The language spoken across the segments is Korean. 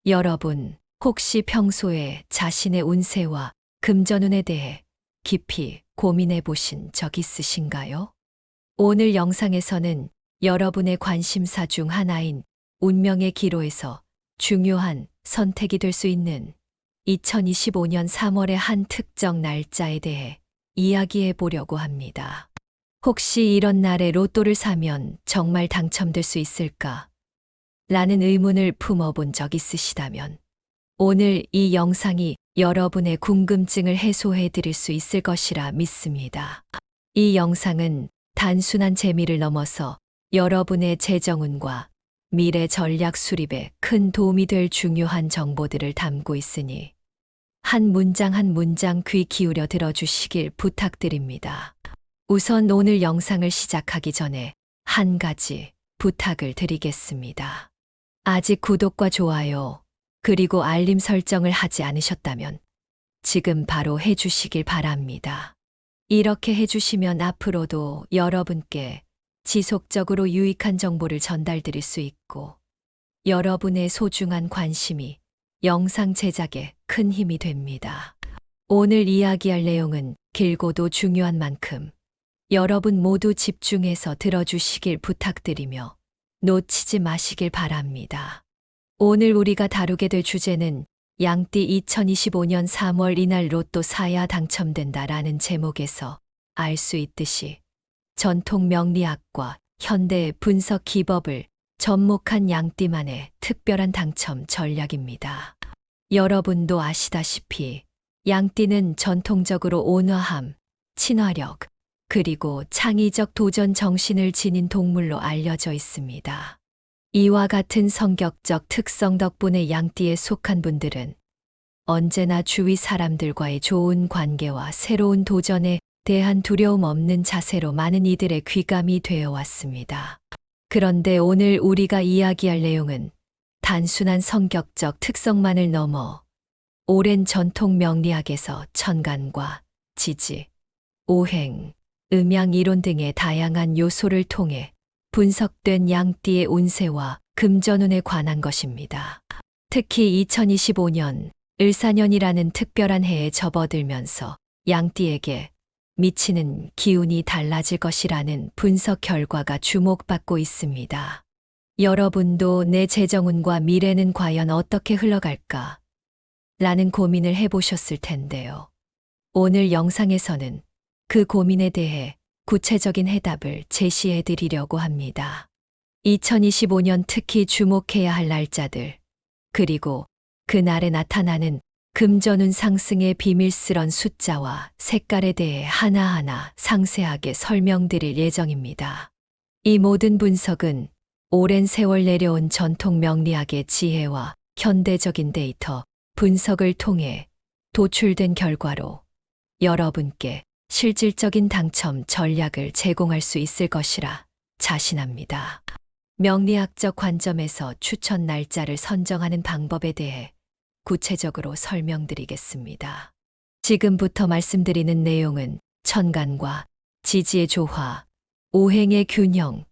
여러분, 혹시 평소에 자신의 운세와 금전운에 대해 깊이 고민해 보신 적 있으신가요? 오늘 영상에서는 여러분의 관심사 중 하나인 운명의 기로에서 중요한 선택이 될 수 있는 2025년 3월의 한 특정 날짜에 대해 이야기해 보려고 합니다. 혹시 이런 날에 로또를 사면 정말 당첨될 수 있을까? 라는 의문을 품어본 적 있으시다면 오늘 이 영상이 여러분의 궁금증을 해소해 드릴 수 있을 것이라 믿습니다. 이 영상은 단순한 재미를 넘어서 여러분의 재정운과 미래 전략 수립에 큰 도움이 될 중요한 정보들을 담고 있으니 한 문장 귀 기울여 들어주시길 부탁드립니다. 우선 오늘 영상을 시작하기 전에 한 가지 부탁을 드리겠습니다. 아직 구독과 좋아요, 그리고 알림 설정을 하지 않으셨다면 지금 바로 해주시길 바랍니다. 이렇게 해주시면 앞으로도 여러분께 지속적으로 유익한 정보를 전달드릴 수 있고 여러분의 소중한 관심이 영상 제작에 큰 힘이 됩니다. 오늘 이야기할 내용은 길고도 중요한 만큼 여러분 모두 집중해서 들어주시길 부탁드리며 놓치지 마시길 바랍니다. 오늘 우리가 다루게 될 주제는 양띠 2025년 3월 이날 로또 사야 당첨된다라는 제목에서 알 수 있듯이 전통 명리학과 현대 분석 기법을 접목한 양띠만의 특별한 당첨 전략입니다. 여러분도 아시다시피 양띠는 전통적으로 온화함, 친화력, 그리고 창의적 도전 정신을 지닌 동물로 알려져 있습니다. 이와 같은 성격적 특성 덕분에 양띠에 속한 분들은 언제나 주위 사람들과의 좋은 관계와 새로운 도전에 대한 두려움 없는 자세로 많은 이들의 귀감이 되어 왔습니다. 그런데 오늘 우리가 이야기할 내용은 단순한 성격적 특성만을 넘어 오랜 전통 명리학에서 천간과 지지, 오행, 음양 이론 등의 다양한 요소를 통해 분석된 양띠의 운세와 금전운에 관한 것입니다. 특히 2025년 을사년이라는 특별한 해에 접어들면서 양띠에게 미치는 기운이 달라질 것이라는 분석 결과가 주목받고 있습니다. 여러분도 내 재정운과 미래는 과연 어떻게 흘러갈까? 라는 고민을 해보셨을 텐데요. 오늘 영상에서는 그 고민에 대해 구체적인 해답을 제시해 드리려고 합니다. 2025년 특히 주목해야 할 날짜들, 그리고 그날에 나타나는 금전운 상승의 비밀스런 숫자와 색깔에 대해 하나하나 상세하게 설명드릴 예정입니다. 이 모든 분석은 오랜 세월 내려온 전통 명리학의 지혜와 현대적인 데이터 분석을 통해 도출된 결과로 여러분께 실질적인 당첨 전략을 제공할 수 있을 것이라 자신합니다. 명리학적 관점에서 추천 날짜를 선정하는 방법에 대해 구체적으로 설명드리겠습니다. 지금부터 말씀드리는 내용은 천간과 지지의 조화, 오행의 균형,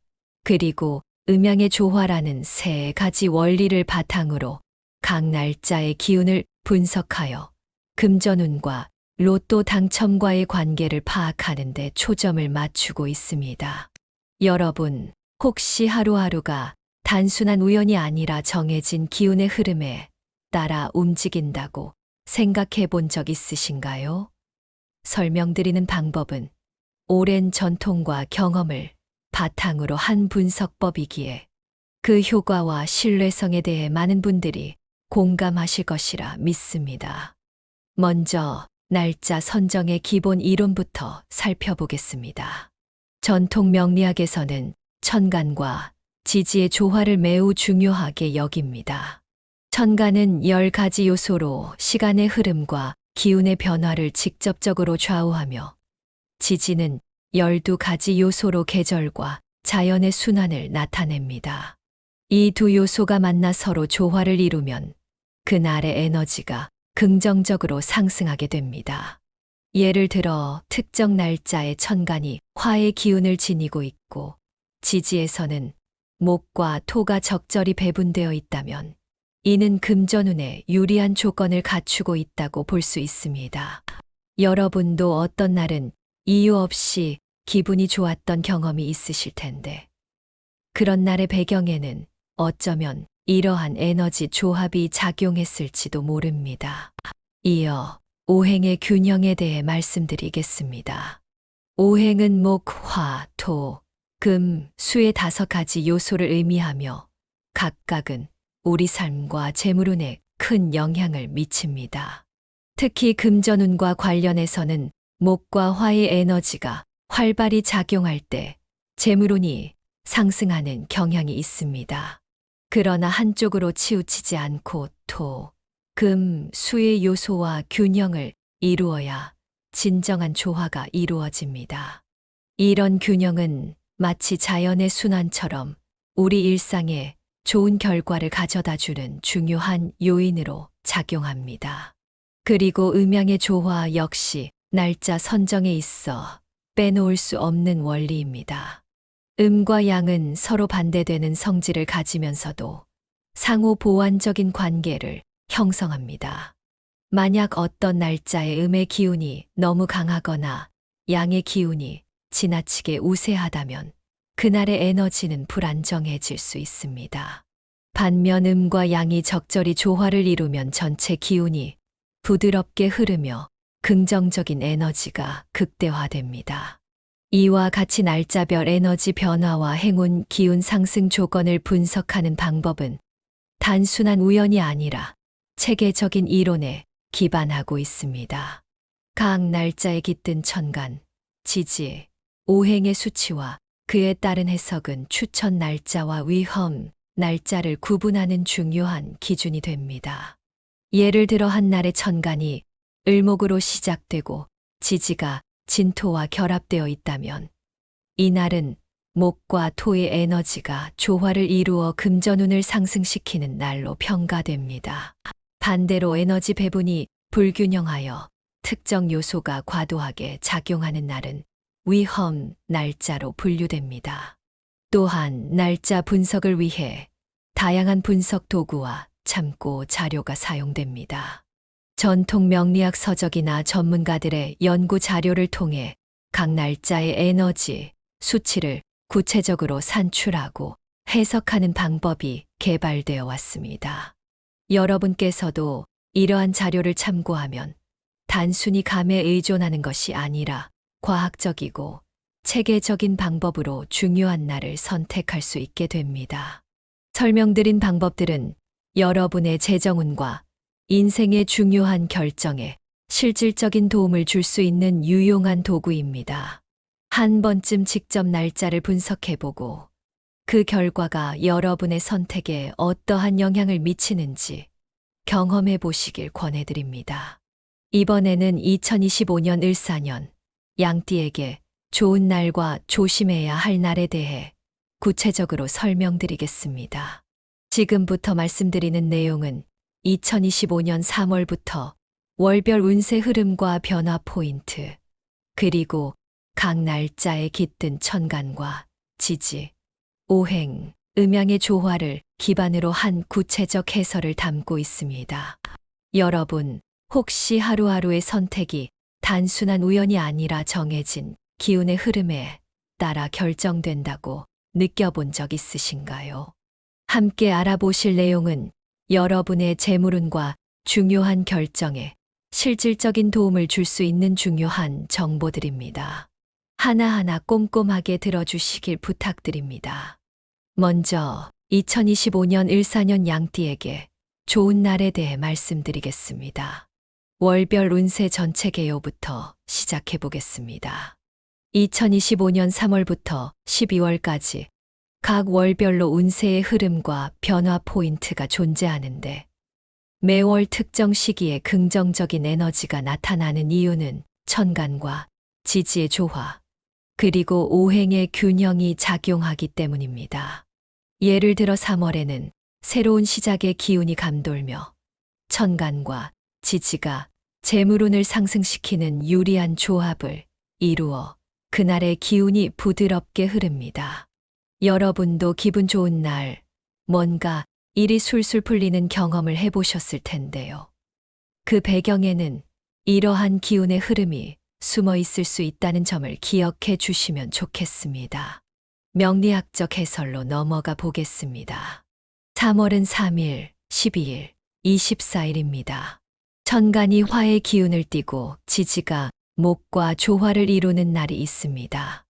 그리고 음양의 조화라는 세 가지 원리를 바탕으로 각 날짜의 기운을 분석하여 금전운과 로또 당첨과의 관계를 파악하는 데 초점을 맞추고 있습니다. 여러분, 혹시 하루하루가 단순한 우연이 아니라 정해진 기운의 흐름에 따라 움직인다고 생각해 본 적 있으신가요? 설명드리는 방법은 오랜 전통과 경험을 바탕으로 한 분석법이기에 그 효과와 신뢰성에 대해 많은 분들이 공감하실 것이라 믿습니다. 먼저 날짜 선정의 기본 이론부터 살펴보겠습니다. 전통 명리학에서는 천간과 지지의 조화를 매우 중요하게 여깁니다. 천간은 10가지 요소로 시간의 흐름과 기운의 변화를 직접적으로 좌우하며 지지는 12가지 요소로 계절과 자연의 순환을 나타냅니다. 이 두 요소가 만나 서로 조화를 이루면 그날의 에너지가 긍정적으로 상승하게 됩니다. 예를 들어 특정 날짜의 천간이 화의 기운을 지니고 있고 지지에서는 목과 토가 적절히 배분되어 있다면 이는 금전운에 유리한 조건을 갖추고 있다고 볼 수 있습니다. 여러분도 어떤 날은 이유 없이 기분이 좋았던 경험이 있으실 텐데, 그런 날의 배경에는 어쩌면 이러한 에너지 조합이 작용했을지도 모릅니다. 이어 오행의 균형에 대해 말씀드리겠습니다. 오행은 목, 화, 토, 금, 수의 5가지 요소를 의미하며 각각은 우리 삶과 재물운에 큰 영향을 미칩니다. 특히 금전운과 관련해서는 목과 화의 에너지가 활발히 작용할 때 재물운이 상승하는 경향이 있습니다. 그러나 한쪽으로 치우치지 않고 토, 금, 수의 요소와 균형을 이루어야 진정한 조화가 이루어집니다. 이런 균형은 마치 자연의 순환처럼 우리 일상에 좋은 결과를 가져다 주는 중요한 요인으로 작용합니다. 그리고 음양의 조화 역시 날짜 선정에 있어 빼놓을 수 없는 원리입니다. 음과 양은 서로 반대되는 성질을 가지면서도 상호 보완적인 관계를 형성합니다. 만약 어떤 날짜의 음의 기운이 너무 강하거나 양의 기운이 지나치게 우세하다면 그날의 에너지는 불안정해질 수 있습니다. 반면 음과 양이 적절히 조화를 이루면 전체 기운이 부드럽게 흐르며 긍정적인 에너지가 극대화됩니다. 이와 같이 날짜별 에너지 변화와 행운 기운 상승 조건을 분석하는 방법은 단순한 우연이 아니라 체계적인 이론에 기반하고 있습니다. 각 날짜에 깃든 천간, 지지, 오행의 수치와 그에 따른 해석은 추천 날짜와 위험 날짜를 구분하는 중요한 기준이 됩니다. 예를 들어 한 날의 천간이 을목으로 시작되고 지지가 진토와 결합되어 있다면 이날은 목과 토의 에너지가 조화를 이루어 금전운을 상승시키는 날로 평가됩니다. 반대로 에너지 배분이 불균형하여 특정 요소가 과도하게 작용하는 날은 위험 날짜로 분류됩니다. 또한 날짜 분석을 위해 다양한 분석 도구와 참고 자료가 사용됩니다. 전통 명리학 서적이나 전문가들의 연구 자료를 통해 각 날짜의 에너지, 수치를 구체적으로 산출하고 해석하는 방법이 개발되어 왔습니다. 여러분께서도 이러한 자료를 참고하면 단순히 감에 의존하는 것이 아니라 과학적이고 체계적인 방법으로 중요한 날을 선택할 수 있게 됩니다. 설명드린 방법들은 여러분의 재정운과 인생의 중요한 결정에 실질적인 도움을 줄 수 있는 유용한 도구입니다. 한 번쯤 직접 날짜를 분석해보고 그 결과가 여러분의 선택에 어떠한 영향을 미치는지 경험해 보시길 권해드립니다. 이번에는 2025년 을사년 양띠에게 좋은 날과 조심해야 할 날에 대해 구체적으로 설명드리겠습니다. 지금부터 말씀드리는 내용은 2025년 3월부터 월별 운세 흐름과 변화 포인트, 그리고 각 날짜에 깃든 천간과 지지, 오행, 음양의 조화를 기반으로 한 구체적 해설을 담고 있습니다. 여러분, 혹시 하루하루의 선택이 단순한 우연이 아니라 정해진 기운의 흐름에 따라 결정된다고 느껴본 적 있으신가요? 함께 알아보실 내용은 여러분의 재물운과 중요한 결정에 실질적인 도움을 줄 수 있는 중요한 정보들입니다. 하나하나 꼼꼼하게 들어주시길 부탁드립니다. 먼저 2025년 을사년 양띠에게 좋은 날에 대해 말씀드리겠습니다. 월별 운세 전체 개요부터 시작해 보겠습니다. 2025년 3월부터 12월까지 각 월별로 운세의 흐름과 변화 포인트가 존재하는데 매월 특정 시기에 긍정적인 에너지가 나타나는 이유는 천간과 지지의 조화, 그리고 오행의 균형이 작용하기 때문입니다. 예를 들어 3월에는 새로운 시작의 기운이 감돌며 천간과 지지가 재물운을 상승시키는 유리한 조합을 이루어 그날의 기운이 부드럽게 흐릅니다. 여러분도 기분 좋은 날, 뭔가 일이 술술 풀리는 경험을 해보셨을 텐데요. 그 배경에는 이러한 기운의 흐름이 숨어 있을 수 있다는 점을 기억해 주시면 좋겠습니다. 명리학적 해설로 넘어가 보겠습니다. 3월은 3일, 12일, 24일입니다. 천간이 화의 기운을 띠고 지지가 목과 조화를 이루는 날이 있습니다.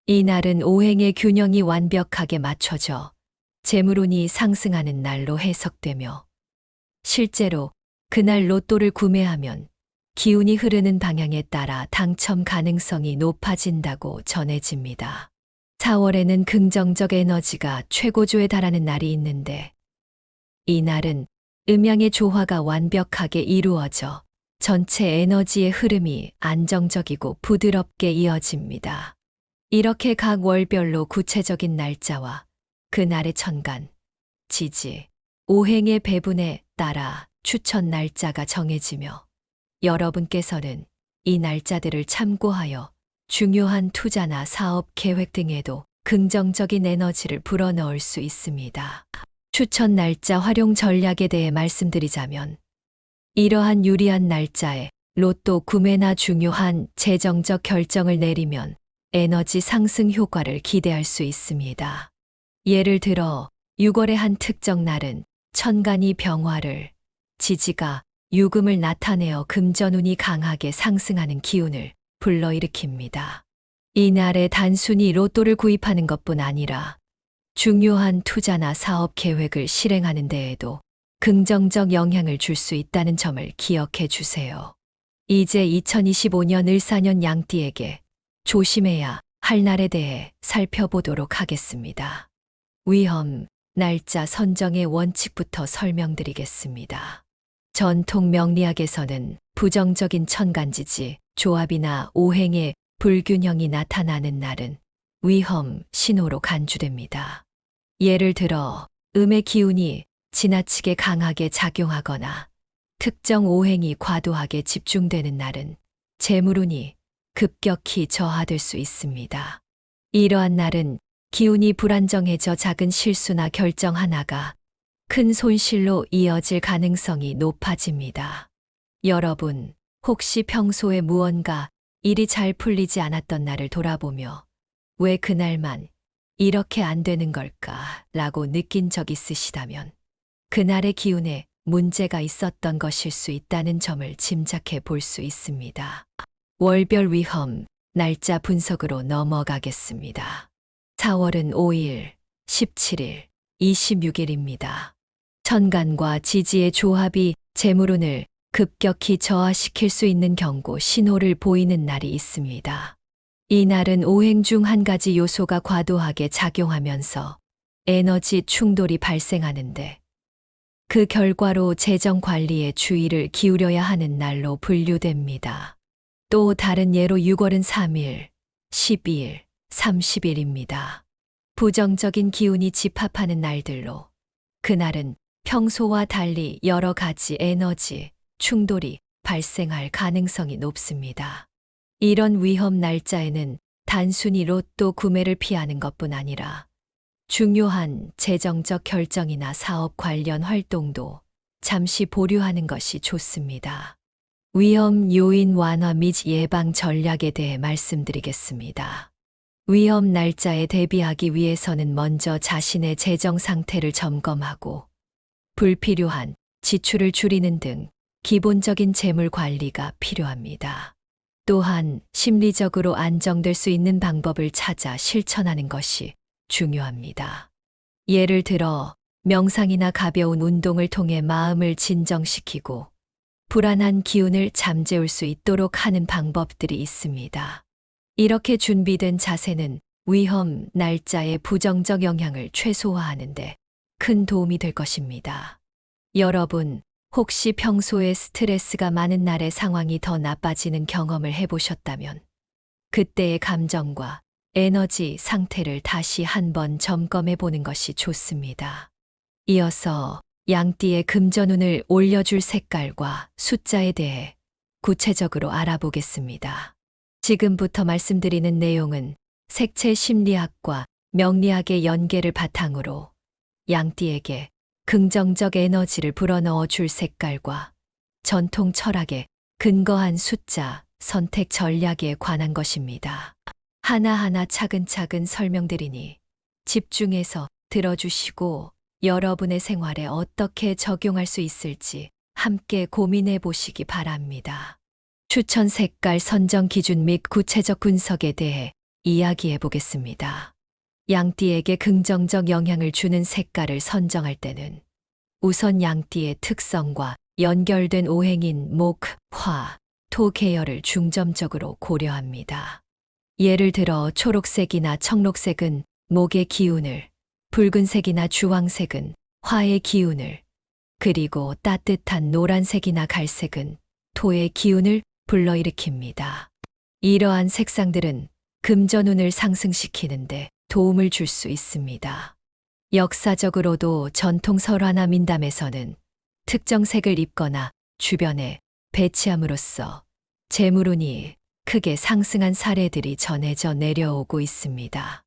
이 날은 오행의 균형이 완벽하게 맞춰져 재물운이 상승하는 날로 해석되며 실제로 그날 로또를 구매하면 기운이 흐르는 방향에 따라 당첨 가능성이 높아진다고 전해집니다. 4월에는 긍정적 에너지가 최고조에 달하는 날이 있는데 이 날은 음양의 조화가 완벽하게 이루어져 전체 에너지의 흐름이 안정적이고 부드럽게 이어집니다. 이렇게 각 월별로 구체적인 날짜와 그날의 천간, 지지, 오행의 배분에 따라 추천 날짜가 정해지며 여러분께서는 이 날짜들을 참고하여 중요한 투자나 사업 계획 등에도 긍정적인 에너지를 불어넣을 수 있습니다. 추천 날짜 활용 전략에 대해 말씀드리자면 이러한 유리한 날짜에 로또 구매나 중요한 재정적 결정을 내리면 에너지 상승 효과를 기대할 수 있습니다. 예를 들어 6월의 한 특정 날은 천간이 병화를, 지지가 유금을 나타내어 금전운이 강하게 상승하는 기운을 불러일으킵니다. 이 날에 단순히 로또를 구입하는 것뿐 아니라 중요한 투자나 사업 계획을 실행하는 데에도 긍정적 영향을 줄 수 있다는 점을 기억해 주세요. 이제 2025년 을사년 양띠에게 조심해야 할 날에 대해 살펴보도록 하겠습니다. 위험, 날짜 선정의 원칙부터 설명드리겠습니다. 전통 명리학에서는 부정적인 천간지지, 조합이나 오행의 불균형이 나타나는 날은 위험 신호로 간주됩니다. 예를 들어 음의 기운이 지나치게 강하게 작용하거나 특정 오행이 과도하게 집중되는 날은 재물운이 급격히 저하될 수 있습니다. 이러한 날은 기운이 불안정해져 작은 실수나 결정 하나가 큰 손실로 이어질 가능성이 높아집니다. 여러분, 혹시 평소에 무언가 일이 잘 풀리지 않았던 날을 돌아보며 왜 그날만 이렇게 안 되는 걸까? 라고 느낀 적 있으시다면 그날의 기운에 문제가 있었던 것일 수 있다는 점을 짐작해 볼 수 있습니다. 월별 위험, 날짜 분석으로 넘어가겠습니다. 4월은 5일, 17일, 26일입니다. 천간과 지지의 조합이 재물운을 급격히 저하시킬 수 있는 경고 신호를 보이는 날이 있습니다. 이 날은 오행 중 한 가지 요소가 과도하게 작용하면서 에너지 충돌이 발생하는데 그 결과로 재정 관리에 주의를 기울여야 하는 날로 분류됩니다. 또 다른 예로 6월은 3일, 12일, 30일입니다. 부정적인 기운이 집합하는 날들로 그날은 평소와 달리 여러 가지 에너지 충돌이 발생할 가능성이 높습니다. 이런 위험 날짜에는 단순히 로또 구매를 피하는 것뿐 아니라 중요한 재정적 결정이나 사업 관련 활동도 잠시 보류하는 것이 좋습니다. 위험 요인 완화 및 예방 전략에 대해 말씀드리겠습니다. 위험 날짜에 대비하기 위해서는 먼저 자신의 재정 상태를 점검하고 불필요한 지출을 줄이는 등 기본적인 재물 관리가 필요합니다. 또한 심리적으로 안정될 수 있는 방법을 찾아 실천하는 것이 중요합니다. 예를 들어 명상이나 가벼운 운동을 통해 마음을 진정시키고 불안한 기운을 잠재울 수 있도록 하는 방법들이 있습니다. 이렇게 준비된 자세는 위험 날짜의 부정적 영향을 최소화하는 데 큰 도움이 될 것입니다. 여러분, 혹시 평소에 스트레스가 많은 날에 상황이 더 나빠지는 경험을 해보셨다면 그때의 감정과 에너지 상태를 다시 한번 점검해 보는 것이 좋습니다. 이어서 양띠의 금전운을 올려줄 색깔과 숫자에 대해 구체적으로 알아보겠습니다. 지금부터 말씀드리는 내용은 색채 심리학과 명리학의 연계를 바탕으로 양띠에게 긍정적 에너지를 불어넣어 줄 색깔과 전통 철학에 근거한 숫자, 선택 전략에 관한 것입니다. 하나하나 차근차근 설명드리니 집중해서 들어주시고 여러분의 생활에 어떻게 적용할 수 있을지 함께 고민해 보시기 바랍니다. 추천 색깔 선정 기준 및 구체적 분석에 대해 이야기해 보겠습니다. 양띠에게 긍정적 영향을 주는 색깔을 선정할 때는 우선 양띠의 특성과 연결된 오행인 목, 화, 토 계열을 중점적으로 고려합니다. 예를 들어 초록색이나 청록색은 목의 기운을, 붉은색이나 주황색은 화의 기운을, 그리고 따뜻한 노란색이나 갈색은 토의 기운을 불러일으킵니다. 이러한 색상들은 금전운을 상승시키는데 도움을 줄 수 있습니다. 역사적으로도 전통 설화나 민담에서는 특정 색을 입거나 주변에 배치함으로써 재물운이 크게 상승한 사례들이 전해져 내려오고 있습니다.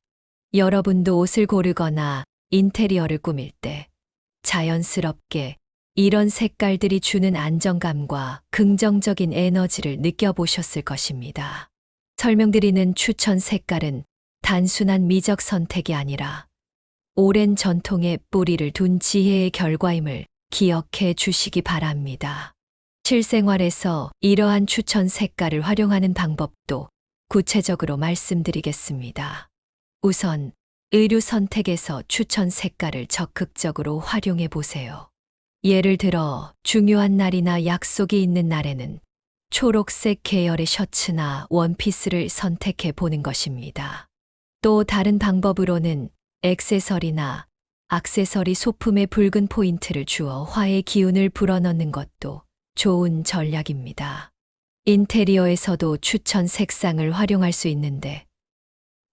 여러분도 옷을 고르거나 인테리어를 꾸밀 때 자연스럽게 이런 색깔들이 주는 안정감과 긍정적인 에너지를 느껴보셨을 것입니다. 설명드리는 추천 색깔은 단순한 미적 선택이 아니라 오랜 전통의 뿌리를 둔 지혜의 결과임을 기억해 주시기 바랍니다. 실생활에서 이러한 추천 색깔을 활용하는 방법도 구체적으로 말씀드리겠습니다. 우선 의류 선택에서 추천 색깔을 적극적으로 활용해 보세요. 예를 들어 중요한 날이나 약속이 있는 날에는 초록색 계열의 셔츠나 원피스를 선택해 보는 것입니다. 또 다른 방법으로는 액세서리나 액세서리 소품에 붉은 포인트를 주어 화의 기운을 불어넣는 것도 좋은 전략입니다. 인테리어에서도 추천 색상을 활용할 수 있는데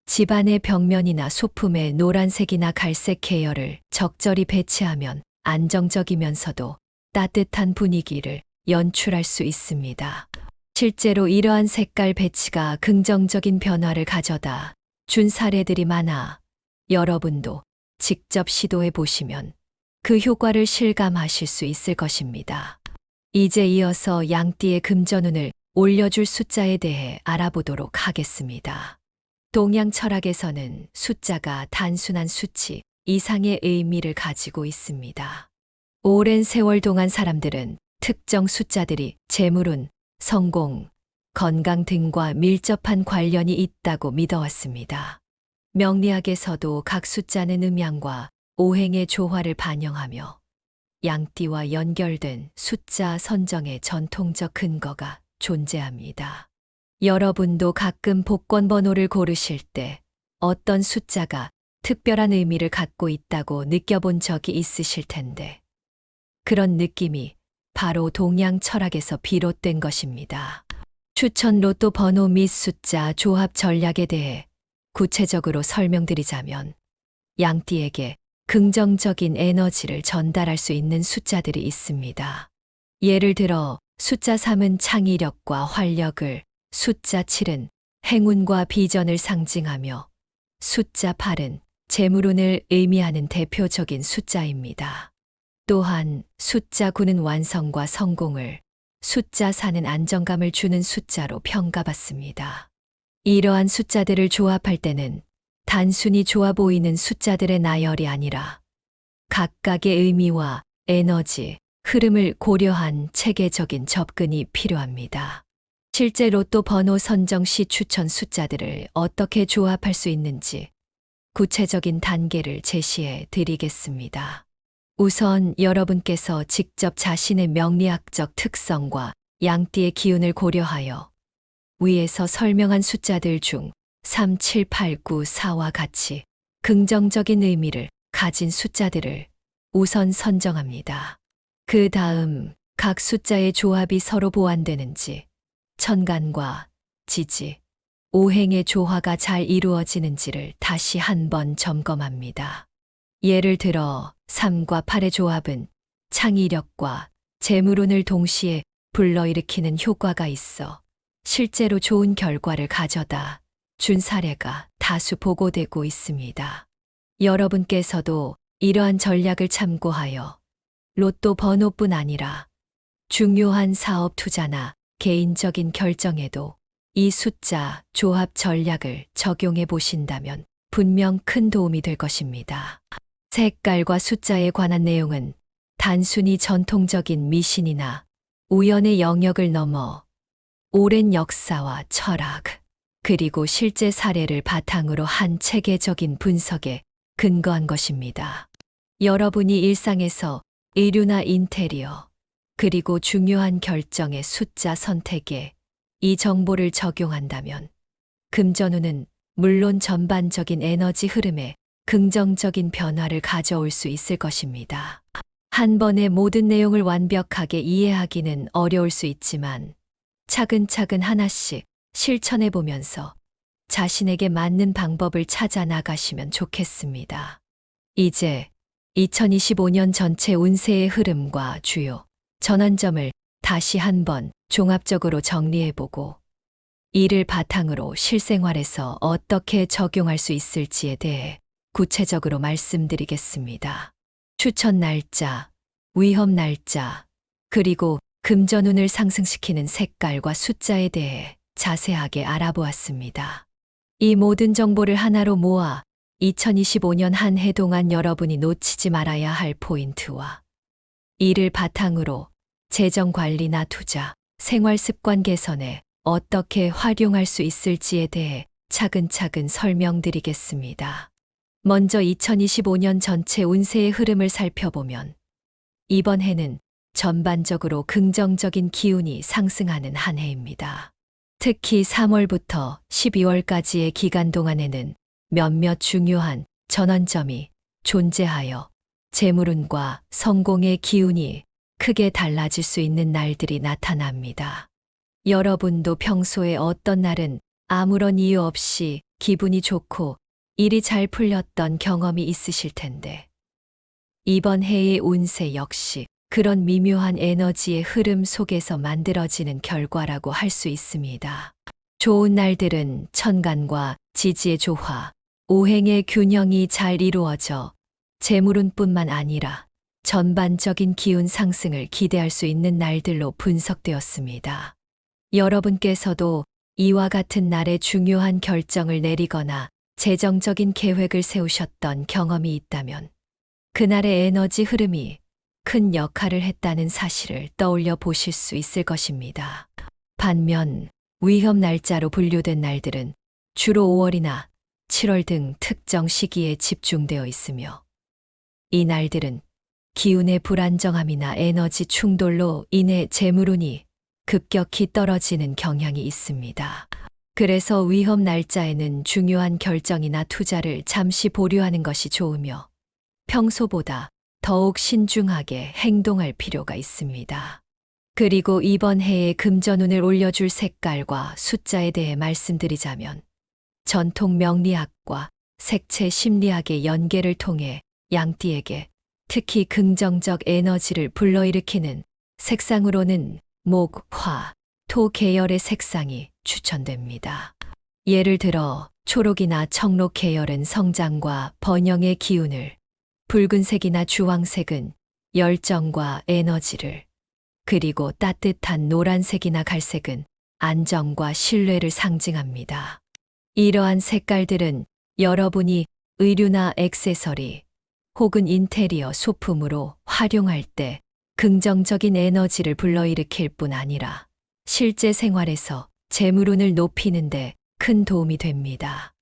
집안의 벽면이나 소품에 노란색이나 갈색 계열을 적절히 배치하면 안정적이면서도 따뜻한 분위기를 연출할 수 있습니다. 실제로 이러한 색깔 배치가 긍정적인 변화를 가져다 준 사례들이 많아 여러분도 직접 시도해 보시면 그 효과를 실감하실 수 있을 것입니다. 이제 이어서 양띠의 금전운을 올려줄 숫자에 대해 알아보도록 하겠습니다. 동양 철학에서는 숫자가 단순한 수치 이상의 의미를 가지고 있습니다. 오랜 세월 동안 사람들은 특정 숫자들이 재물운, 성공, 건강 등과 밀접한 관련이 있다고 믿어왔습니다. 명리학에서도 각 숫자는 음양과 오행의 조화를 반영하며 양띠와 연결된 숫자 선정의 전통적 근거가 존재합니다. 여러분도 가끔 복권 번호를 고르실 때 어떤 숫자가 특별한 의미를 갖고 있다고 느껴본 적이 있으실 텐데 그런 느낌이 바로 동양 철학에서 비롯된 것입니다. 추천 로또 번호 및 숫자 조합 전략에 대해 구체적으로 설명드리자면 양띠에게 긍정적인 에너지를 전달할 수 있는 숫자들이 있습니다. 예를 들어 숫자 3은 창의력과 활력을, 숫자 7은 행운과 비전을 상징하며 숫자 8은 재물운을 의미하는 대표적인 숫자입니다. 또한 숫자 9는 완성과 성공을, 숫자 4는 안정감을 주는 숫자로 평가받습니다. 이러한 숫자들을 조합할 때는 단순히 좋아 보이는 숫자들의 나열이 아니라 각각의 의미와 에너지, 흐름을 고려한 체계적인 접근이 필요합니다. 실제 로또 번호 선정 시 추천 숫자들을 어떻게 조합할 수 있는지 구체적인 단계를 제시해 드리겠습니다. 우선 여러분께서 직접 자신의 명리학적 특성과 양띠의 기운을 고려하여 위에서 설명한 숫자들 중 3, 7, 8, 9, 4와 같이 긍정적인 의미를 가진 숫자들을 우선 선정합니다. 그 다음 각 숫자의 조합이 서로 보완되는지, 천간과 지지, 오행의 조화가 잘 이루어지는지를 다시 한번 점검합니다. 예를 들어 3과 8의 조합은 창의력과 재물운을 동시에 불러일으키는 효과가 있어 실제로 좋은 결과를 가져다 준 사례가 다수 보고되고 있습니다. 여러분께서도 이러한 전략을 참고하여 로또 번호뿐 아니라 중요한 사업 투자나 개인적인 결정에도 이 숫자 조합 전략을 적용해 보신다면 분명 큰 도움이 될 것입니다. 색깔과 숫자에 관한 내용은 단순히 전통적인 미신이나 우연의 영역을 넘어 오랜 역사와 철학, 그리고 실제 사례를 바탕으로 한 체계적인 분석에 근거한 것입니다. 여러분이 일상에서 의류나 인테리어, 그리고 중요한 결정의 숫자 선택에 이 정보를 적용한다면 금전운은 물론 전반적인 에너지 흐름에 긍정적인 변화를 가져올 수 있을 것입니다. 한 번에 모든 내용을 완벽하게 이해하기는 어려울 수 있지만 차근차근 하나씩 실천해 보면서 자신에게 맞는 방법을 찾아 나가시면 좋겠습니다. 이제 2025년 전체 운세의 흐름과 주요 전환점을 다시 한번 종합적으로 정리해보고 이를 바탕으로 실생활에서 어떻게 적용할 수 있을지에 대해 구체적으로 말씀드리겠습니다. 추천 날짜, 위험 날짜, 그리고 금전운을 상승시키는 색깔과 숫자에 대해 자세하게 알아보았습니다. 이 모든 정보를 하나로 모아 2025년 한 해 동안 여러분이 놓치지 말아야 할 포인트와 이를 바탕으로 재정 관리나 투자, 생활 습관 개선에 어떻게 활용할 수 있을지에 대해 차근차근 설명드리겠습니다. 먼저 2025년 전체 운세의 흐름을 살펴보면 이번 해는 전반적으로 긍정적인 기운이 상승하는 한 해입니다. 특히 3월부터 12월까지의 기간 동안에는 몇몇 중요한 전환점이 존재하여 재물운과 성공의 기운이 크게 달라질 수 있는 날들이 나타납니다. 여러분도 평소에 어떤 날은 아무런 이유 없이 기분이 좋고 일이 잘 풀렸던 경험이 있으실 텐데 이번 해의 운세 역시 그런 미묘한 에너지의 흐름 속에서 만들어지는 결과라고 할 수 있습니다. 좋은 날들은 천간과 지지의 조화, 오행의 균형이 잘 이루어져 재물운뿐만 아니라 전반적인 기운 상승을 기대할 수 있는 날들로 분석되었습니다. 여러분께서도 이와 같은 날에 중요한 결정을 내리거나 재정적인 계획을 세우셨던 경험이 있다면 그날의 에너지 흐름이 큰 역할을 했다는 사실을 떠올려 보실 수 있을 것입니다. 반면 위험 날짜로 분류된 날들은 주로 5월이나 7월 등 특정 시기에 집중되어 있으며 이 날들은 기운의 불안정함이나 에너지 충돌로 인해 재물운이 급격히 떨어지는 경향이 있습니다. 그래서 위험 날짜에는 중요한 결정이나 투자를 잠시 보류하는 것이 좋으며 평소보다 더욱 신중하게 행동할 필요가 있습니다. 그리고 이번 해의 금전운을 올려줄 색깔과 숫자에 대해 말씀드리자면 전통 명리학과 색채 심리학의 연계를 통해 양띠에게 특히 긍정적 에너지를 불러일으키는 색상으로는 목, 화, 토 계열의 색상이 추천됩니다. 예를 들어 초록이나 청록 계열은 성장과 번영의 기운을, 붉은색이나 주황색은 열정과 에너지를, 그리고 따뜻한 노란색이나 갈색은 안정과 신뢰를 상징합니다. 이러한 색깔들은 여러분이 의류나 액세서리 혹은 인테리어 소품으로 활용할 때 긍정적인 에너지를 불러일으킬 뿐 아니라 실제 생활에서 재물운을 높이는 데 큰 도움이 됩니다.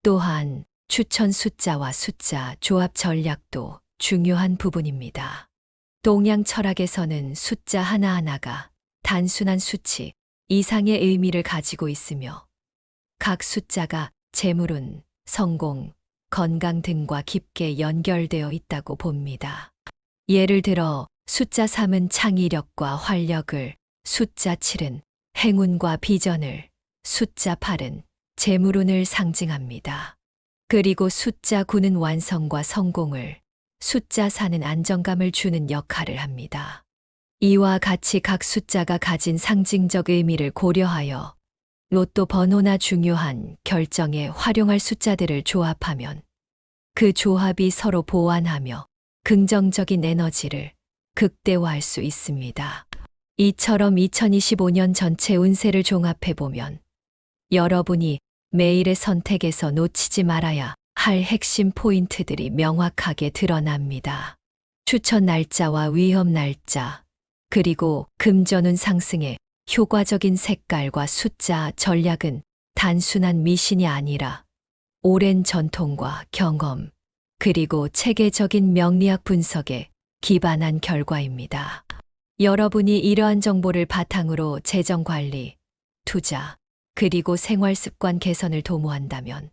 또한 추천 숫자와 숫자 조합 전략도 중요한 부분입니다. 동양 철학에서는 숫자 하나하나가 단순한 수치 이상의 의미를 가지고 있으며 각 숫자가 재물운, 성공, 건강 등과 깊게 연결되어 있다고 봅니다. 예를 들어 숫자 3은 창의력과 활력을, 숫자 7은 행운과 비전을, 숫자 8은 재물운을 상징합니다. 그리고 숫자 9는 완성과 성공을, 숫자 4는 안정감을 주는 역할을 합니다. 이와 같이 각 숫자가 가진 상징적 의미를 고려하여 로또 번호나 중요한 결정에 활용할 숫자들을 조합하면 그 조합이 서로 보완하며 긍정적인 에너지를 극대화할 수 있습니다. 이처럼 2025년 전체 운세를 종합해보면 여러분이 매일의 선택에서 놓치지 말아야 할 핵심 포인트들이 명확하게 드러납니다. 추천 날짜와 위험 날짜, 그리고 금전운 상승의 효과적인 색깔과 숫자 전략은 단순한 미신이 아니라 오랜 전통과 경험, 그리고 체계적인 명리학 분석에 기반한 결과입니다. 여러분이 이러한 정보를 바탕으로 재정 관리, 투자, 그리고 생활 습관 개선을 도모한다면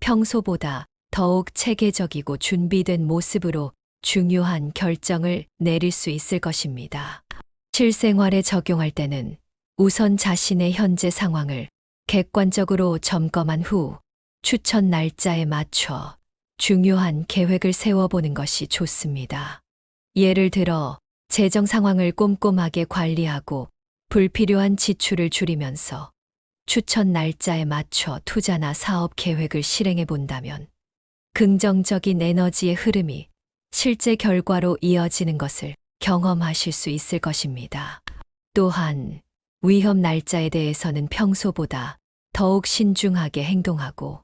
평소보다 더욱 체계적이고 준비된 모습으로 중요한 결정을 내릴 수 있을 것입니다. 실생활에 적용할 때는 우선 자신의 현재 상황을 객관적으로 점검한 후 추천 날짜에 맞춰 중요한 계획을 세워보는 것이 좋습니다. 예를 들어, 재정 상황을 꼼꼼하게 관리하고 불필요한 지출을 줄이면서 추천 날짜에 맞춰 투자나 사업 계획을 실행해 본다면 긍정적인 에너지의 흐름이 실제 결과로 이어지는 것을 경험하실 수 있을 것입니다. 또한 위험 날짜에 대해서는 평소보다 더욱 신중하게 행동하고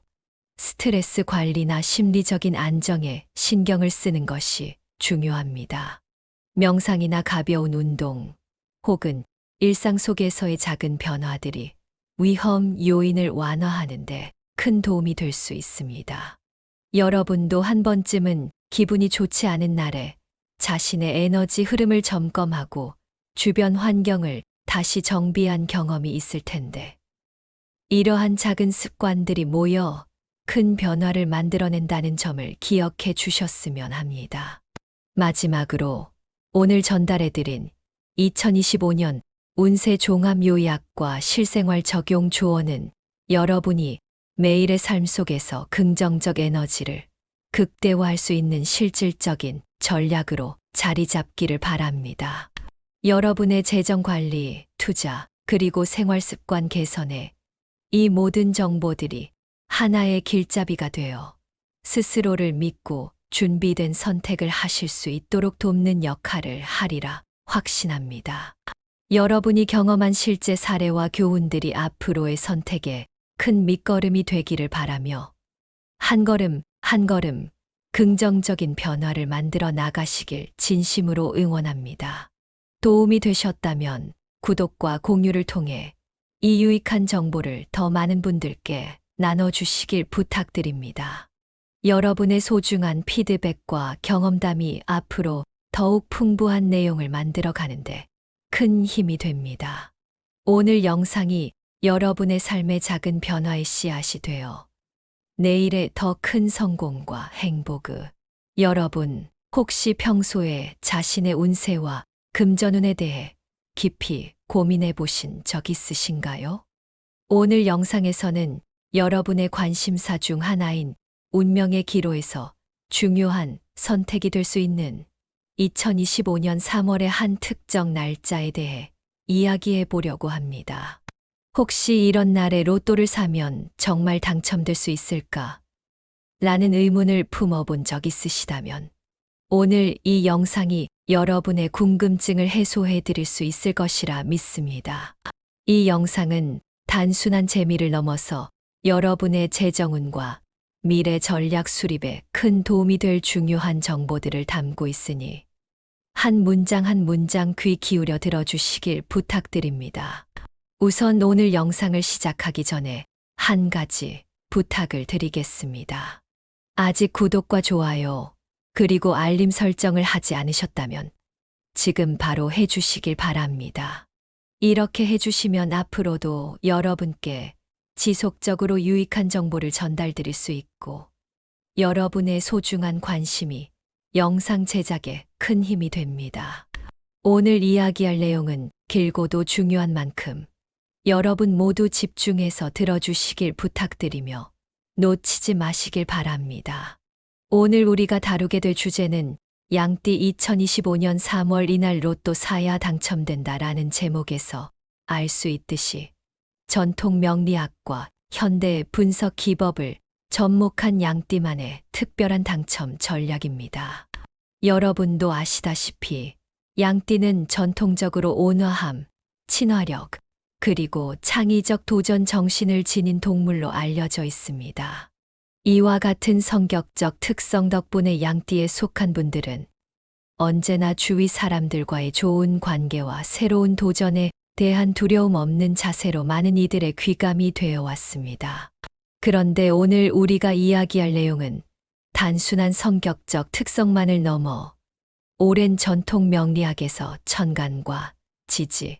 스트레스 관리나 심리적인 안정에 신경을 쓰는 것이 중요합니다. 명상이나 가벼운 운동 혹은 일상 속에서의 작은 변화들이 위험 요인을 완화하는데 큰 도움이 될 수 있습니다. 여러분도 한 번쯤은 기분이 좋지 않은 날에 자신의 에너지 흐름을 점검하고 주변 환경을 다시 정비한 경험이 있을 텐데, 이러한 작은 습관들이 모여 큰 변화를 만들어낸다는 점을 기억해 주셨으면 합니다. 마지막으로 오늘 전달해드린 2025년 운세 종합 요약과 실생활 적용 조언은 여러분이 매일의 삶 속에서 긍정적 에너지를 극대화할 수 있는 실질적인 전략으로 자리 잡기를 바랍니다. 여러분의 재정 관리, 투자, 그리고 생활 습관 개선에 이 모든 정보들이 하나의 길잡이가 되어 스스로를 믿고 준비된 선택을 하실 수 있도록 돕는 역할을 하리라 확신합니다. 여러분이 경험한 실제 사례와 교훈들이 앞으로의 선택에 큰 밑거름이 되기를 바라며 한 걸음 한 걸음 긍정적인 변화를 만들어 나가시길 진심으로 응원합니다. 도움이 되셨다면 구독과 공유를 통해 이 유익한 정보를 더 많은 분들께 나눠주시길 부탁드립니다. 여러분의 소중한 피드백과 경험담이 앞으로 더욱 풍부한 내용을 만들어 가는데 큰 힘이 됩니다. 오늘 영상이 여러분의 삶의 작은 변화의 씨앗이 되어 내일의 더 큰 성공과 행복을. 여러분, 혹시 평소에 자신의 운세와 금전운에 대해 깊이 고민해 보신 적 있으신가요? 오늘 영상에서는 여러분의 관심사 중 하나인 운명의 기로에서 중요한 선택이 될 수 있는 2025년 3월의 한 특정 날짜에 대해 이야기해 보려고 합니다. 혹시 이런 날에 로또를 사면 정말 당첨될 수 있을까? 라는 의문을 품어본 적 있으시다면 오늘 이 영상이 여러분의 궁금증을 해소해 드릴 수 있을 것이라 믿습니다. 이 영상은 단순한 재미를 넘어서 여러분의 재정운과 미래 전략 수립에 큰 도움이 될 중요한 정보들을 담고 있으니 한 문장 한 문장 귀 기울여 들어주시길 부탁드립니다. 우선 오늘 영상을 시작하기 전에 한 가지 부탁을 드리겠습니다. 아직 구독과 좋아요, 그리고 알림 설정을 하지 않으셨다면 지금 바로 해주시길 바랍니다. 이렇게 해주시면 앞으로도 여러분께 지속적으로 유익한 정보를 전달드릴 수 있고 여러분의 소중한 관심이 영상 제작에 큰 힘이 됩니다. 오늘 이야기할 내용은 길고도 중요한 만큼 여러분 모두 집중해서 들어주시길 부탁드리며 놓치지 마시길 바랍니다. 오늘 우리가 다루게 될 주제는 양띠 2025년 3월 이날 로또 사야 당첨된다라는 제목에서 알 수 있듯이 전통 명리학과 현대 분석 기법을 접목한 양띠만의 특별한 당첨 전략입니다. 여러분도 아시다시피 양띠는 전통적으로 온화함, 친화력, 그리고 창의적 도전 정신을 지닌 동물로 알려져 있습니다. 이와 같은 성격적 특성 덕분에 양띠에 속한 분들은 언제나 주위 사람들과의 좋은 관계와 새로운 도전에 대한 두려움 없는 자세로 많은 이들의 귀감이 되어 왔습니다. 그런데 오늘 우리가 이야기할 내용은 단순한 성격적 특성만을 넘어 오랜 전통 명리학에서 천간과 지지,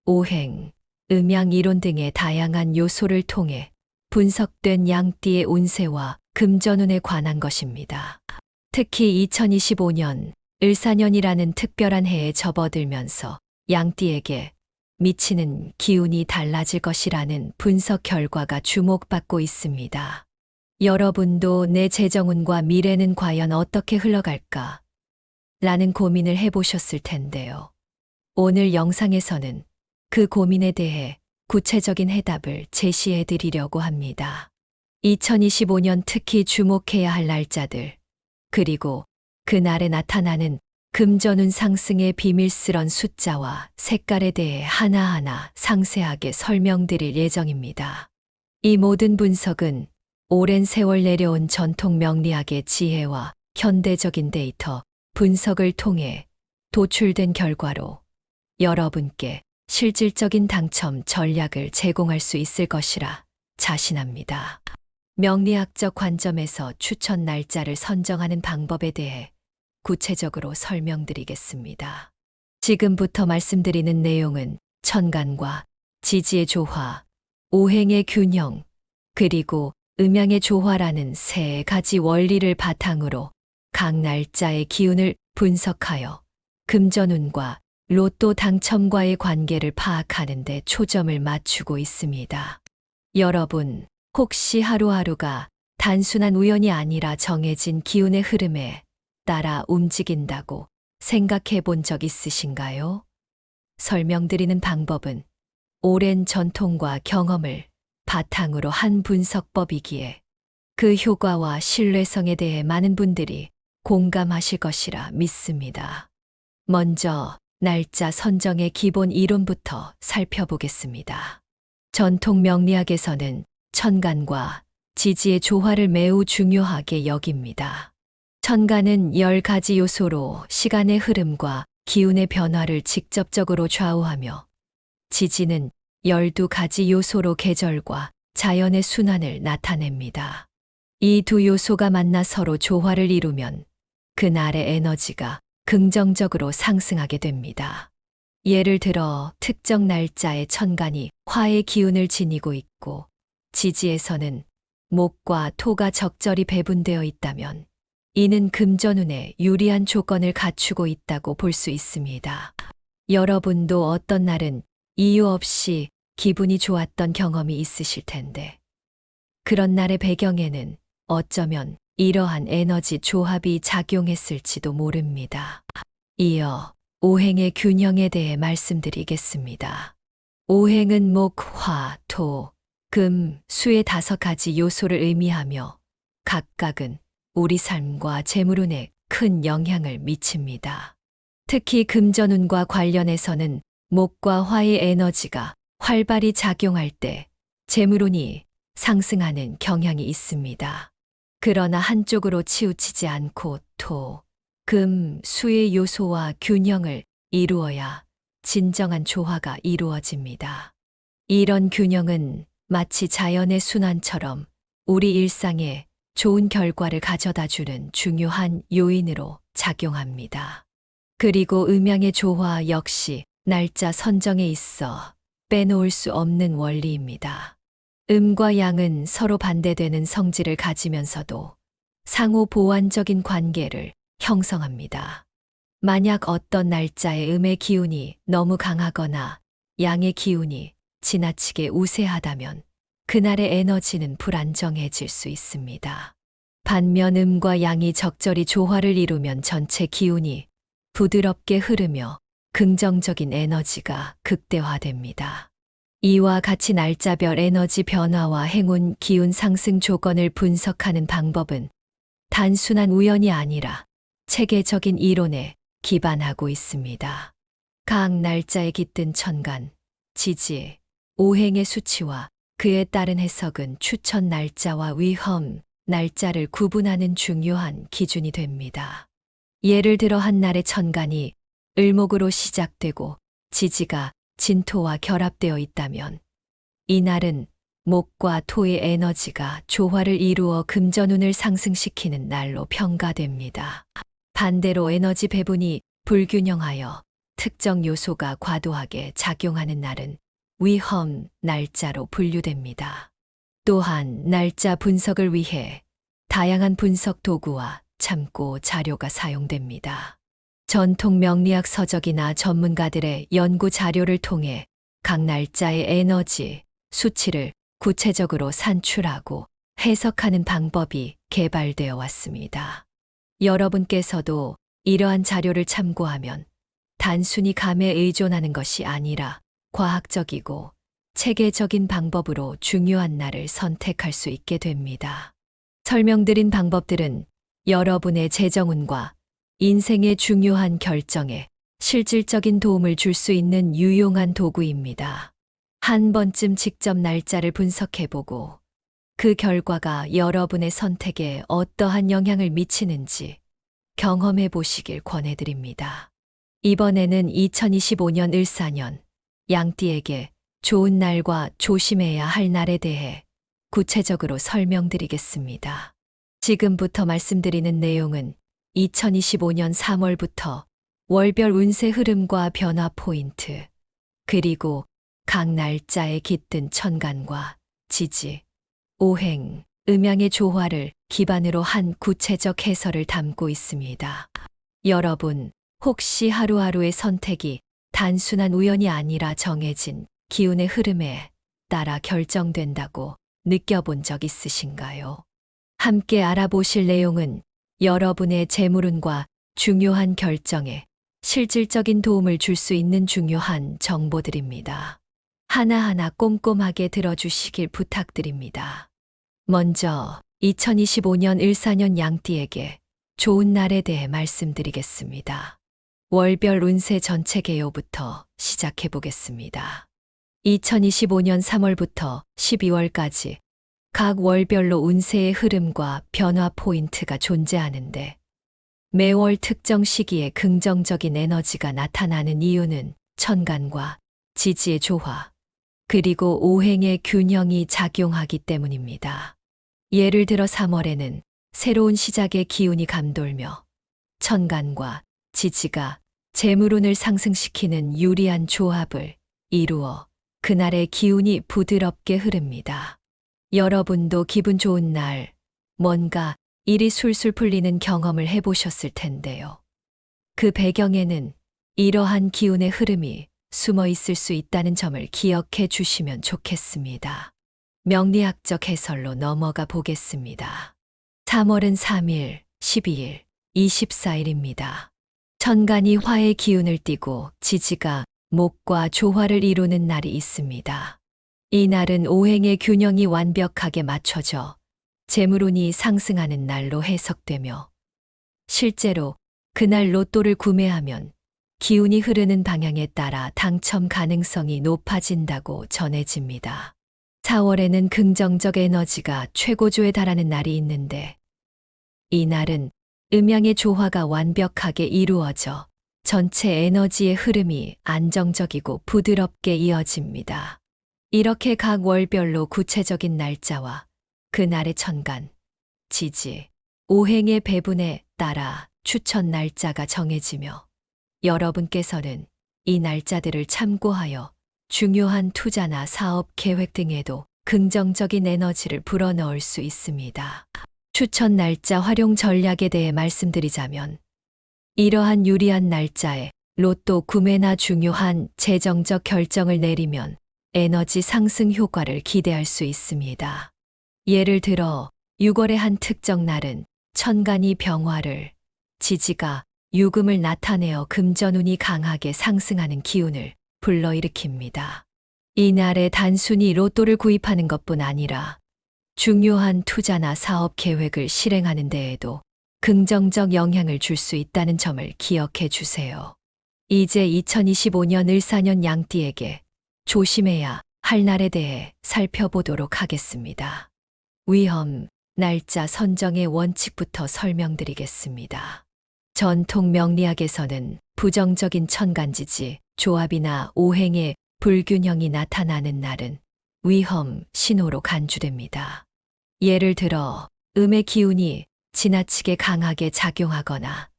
오행, 음양 이론 등의 다양한 요소를 통해 분석된 양띠의 운세와 금전운에 관한 것입니다. 특히 2025년 을사년이라는 특별한 해에 접어들면서 양띠에게 미치는 기운이 달라질 것이라는 분석 결과가 주목받고 있습니다. 여러분도 내 재정운과 미래는 과연 어떻게 흘러갈까? 라는 고민을 해보셨을 텐데요. 오늘 영상에서는 그 고민에 대해 구체적인 해답을 제시해 드리려고 합니다. 2025년 특히 주목해야 할 날짜들, 그리고 그날에 나타나는 금전운 상승의 비밀스런 숫자와 색깔에 대해 하나하나 상세하게 설명드릴 예정입니다. 이 모든 분석은 오랜 세월 내려온 전통 명리학의 지혜와 현대적인 데이터 분석을 통해 도출된 결과로 여러분께 실질적인 당첨 전략을 제공할 수 있을 것이라 자신합니다. 명리학적 관점에서 추천 날짜를 선정하는 방법에 대해 구체적으로 설명드리겠습니다. 지금부터 말씀드리는 내용은 천간과 지지의 조화, 오행의 균형, 그리고 음양의 조화라는 세 가지 원리를 바탕으로 각 날짜의 기운을 분석하여 금전운과 로또 당첨과의 관계를 파악하는 데 초점을 맞추고 있습니다. 여러분, 혹시 하루하루가 단순한 우연이 아니라 정해진 기운의 흐름에 따라 움직인다고 생각해 본 적 있으신가요? 설명드리는 방법은 오랜 전통과 경험을 바탕으로 한 분석법이기에 그 효과와 신뢰성에 대해 많은 분들이 공감하실 것이라 믿습니다. 먼저 날짜 선정의 기본 이론부터 살펴보겠습니다. 전통 명리학에서는 천간과 지지의 조화를 매우 중요하게 여깁니다. 천간은 10가지 요소로 시간의 흐름과 기운의 변화를 직접적으로 좌우하며 지지는 12가지 요소로 계절과 자연의 순환을 나타냅니다. 이 두 요소가 만나 서로 조화를 이루면 그날의 에너지가 긍정적으로 상승하게 됩니다. 예를 들어 특정 날짜의 천간이 화의 기운을 지니고 있고 지지에서는 목과 토가 적절히 배분되어 있다면 이는 금전운에 유리한 조건을 갖추고 있다고 볼 수 있습니다. 여러분도 어떤 날은 이유 없이 기분이 좋았던 경험이 있으실 텐데 그런 날의 배경에는 어쩌면 이러한 에너지 조합이 작용했을지도 모릅니다. 이어 오행의 균형에 대해 말씀드리겠습니다. 오행은 목, 화, 토, 금, 수의 5가지 요소를 의미하며 각각은 우리 삶과 재물운에 큰 영향을 미칩니다. 특히 금전운과 관련해서는 목과 화의 에너지가 활발히 작용할 때 재물운이 상승하는 경향이 있습니다. 그러나 한쪽으로 치우치지 않고 토, 금, 수의 요소와 균형을 이루어야 진정한 조화가 이루어집니다. 이런 균형은 마치 자연의 순환처럼 우리 일상에 좋은 결과를 가져다주는 중요한 요인으로 작용합니다. 그리고 음양의 조화 역시 날짜 선정에 있어 빼놓을 수 없는 원리입니다. 음과 양은 서로 반대되는 성질을 가지면서도 상호 보완적인 관계를 형성합니다. 만약 어떤 날짜의 음의 기운이 너무 강하거나 양의 기운이 지나치게 우세하다면 그날의 에너지는 불안정해질 수 있습니다. 반면 음과 양이 적절히 조화를 이루면 전체 기운이 부드럽게 흐르며 긍정적인 에너지가 극대화됩니다. 이와 같이 날짜별 에너지 변화와 행운 기운 상승 조건을 분석하는 방법은 단순한 우연이 아니라 체계적인 이론에 기반하고 있습니다. 각 날짜에 깃든 천간, 지지, 오행의 수치와 그에 따른 해석은 추천 날짜와 위험 날짜를 구분하는 중요한 기준이 됩니다. 예를 들어 한 날의 천간이 을목으로 시작되고 지지가 진토와 결합되어 있다면 이날은 목과 토의 에너지가 조화를 이루어 금전운을 상승시키는 날로 평가됩니다. 반대로 에너지 배분이 불균형하여 특정 요소가 과도하게 작용하는 날은 위험 날짜로 분류됩니다. 또한 날짜 분석을 위해 다양한 분석 도구와 참고 자료가 사용됩니다. 전통 명리학 서적이나 전문가들의 연구 자료를 통해 각 날짜의 에너지, 수치를 구체적으로 산출하고 해석하는 방법이 개발되어 왔습니다. 여러분께서도 이러한 자료를 참고하면 단순히 감에 의존하는 것이 아니라 과학적이고 체계적인 방법으로 중요한 날을 선택할 수 있게 됩니다. 설명드린 방법들은 여러분의 재정운과 인생의 중요한 결정에 실질적인 도움을 줄 수 있는 유용한 도구입니다. 한 번쯤 직접 날짜를 분석해보고 그 결과가 여러분의 선택에 어떠한 영향을 미치는지 경험해 보시길 권해드립니다. 이번에는 2025년 을사년 양띠에게 좋은 날과 조심해야 할 날에 대해 구체적으로 설명드리겠습니다. 지금부터 말씀드리는 내용은 2025년 3월부터 월별 운세 흐름과 변화 포인트, 그리고 각 날짜에 깃든 천간과 지지, 오행, 음양의 조화를 기반으로 한 구체적 해설을 담고 있습니다. 여러분, 혹시 하루하루의 선택이 단순한 우연이 아니라 정해진 기운의 흐름에 따라 결정된다고 느껴본 적 있으신가요? 함께 알아보실 내용은 여러분의 재물운과 중요한 결정에 실질적인 도움을 줄 수 있는 중요한 정보들입니다. 하나하나 꼼꼼하게 들어주시길 부탁드립니다. 먼저 2025년 을사년 양띠에게 좋은 날에 대해 말씀드리겠습니다. 월별 운세 전체 개요부터 시작해 보겠습니다. 2025년 3월부터 12월까지 각 월별로 운세의 흐름과 변화 포인트가 존재하는데 매월 특정 시기에 긍정적인 에너지가 나타나는 이유는 천간과 지지의 조화, 그리고 오행의 균형이 작용하기 때문입니다. 예를 들어 3월에는 새로운 시작의 기운이 감돌며 천간과 지지가 재물운을 상승시키는 유리한 조합을 이루어 그날의 기운이 부드럽게 흐릅니다. 여러분도 기분 좋은 날, 뭔가 일이 술술 풀리는 경험을 해보셨을 텐데요. 그 배경에는 이러한 기운의 흐름이 숨어 있을 수 있다는 점을 기억해 주시면 좋겠습니다. 명리학적 해설로 넘어가 보겠습니다. 3월은 3일, 12일, 24일입니다. 천간이 화의 기운을 띠고 지지가 목과 조화를 이루는 날이 있습니다. 이 날은 오행의 균형이 완벽하게 맞춰져 재물운이 상승하는 날로 해석되며 실제로 그날 로또를 구매하면 기운이 흐르는 방향에 따라 당첨 가능성이 높아진다고 전해집니다. 4월에는 긍정적 에너지가 최고조에 달하는 날이 있는데 이 날은 음양의 조화가 완벽하게 이루어져 전체 에너지의 흐름이 안정적이고 부드럽게 이어집니다. 이렇게 각 월별로 구체적인 날짜와 그날의 천간, 지지, 오행의 배분에 따라 추천 날짜가 정해지며 여러분께서는 이 날짜들을 참고하여 중요한 투자나 사업 계획 등에도 긍정적인 에너지를 불어넣을 수 있습니다. 추천 날짜 활용 전략에 대해 말씀드리자면 이러한 유리한 날짜에 로또 구매나 중요한 재정적 결정을 내리면 에너지 상승 효과를 기대할 수 있습니다. 예를 들어 6월의 한 특정 날은 천간이 병화를, 지지가 유금을 나타내어 금전운이 강하게 상승하는 기운을 불러일으킵니다. 이 날에 단순히 로또를 구입하는 것뿐 아니라 중요한 투자나 사업 계획을 실행하는 데에도 긍정적 영향을 줄 수 있다는 점을 기억해 주세요. 이제 2025년 을사년 양띠에게 조심해야 할 날에 대해 살펴보도록 하겠습니다. 위험, 날짜 선정의 원칙부터 설명드리겠습니다. 전통 명리학에서는 부정적인 천간지지, 조합이나 오행의 불균형이 나타나는 날은 위험 신호로 간주됩니다. 예를 들어 음의 기운이 지나치게 강하게 작용하거나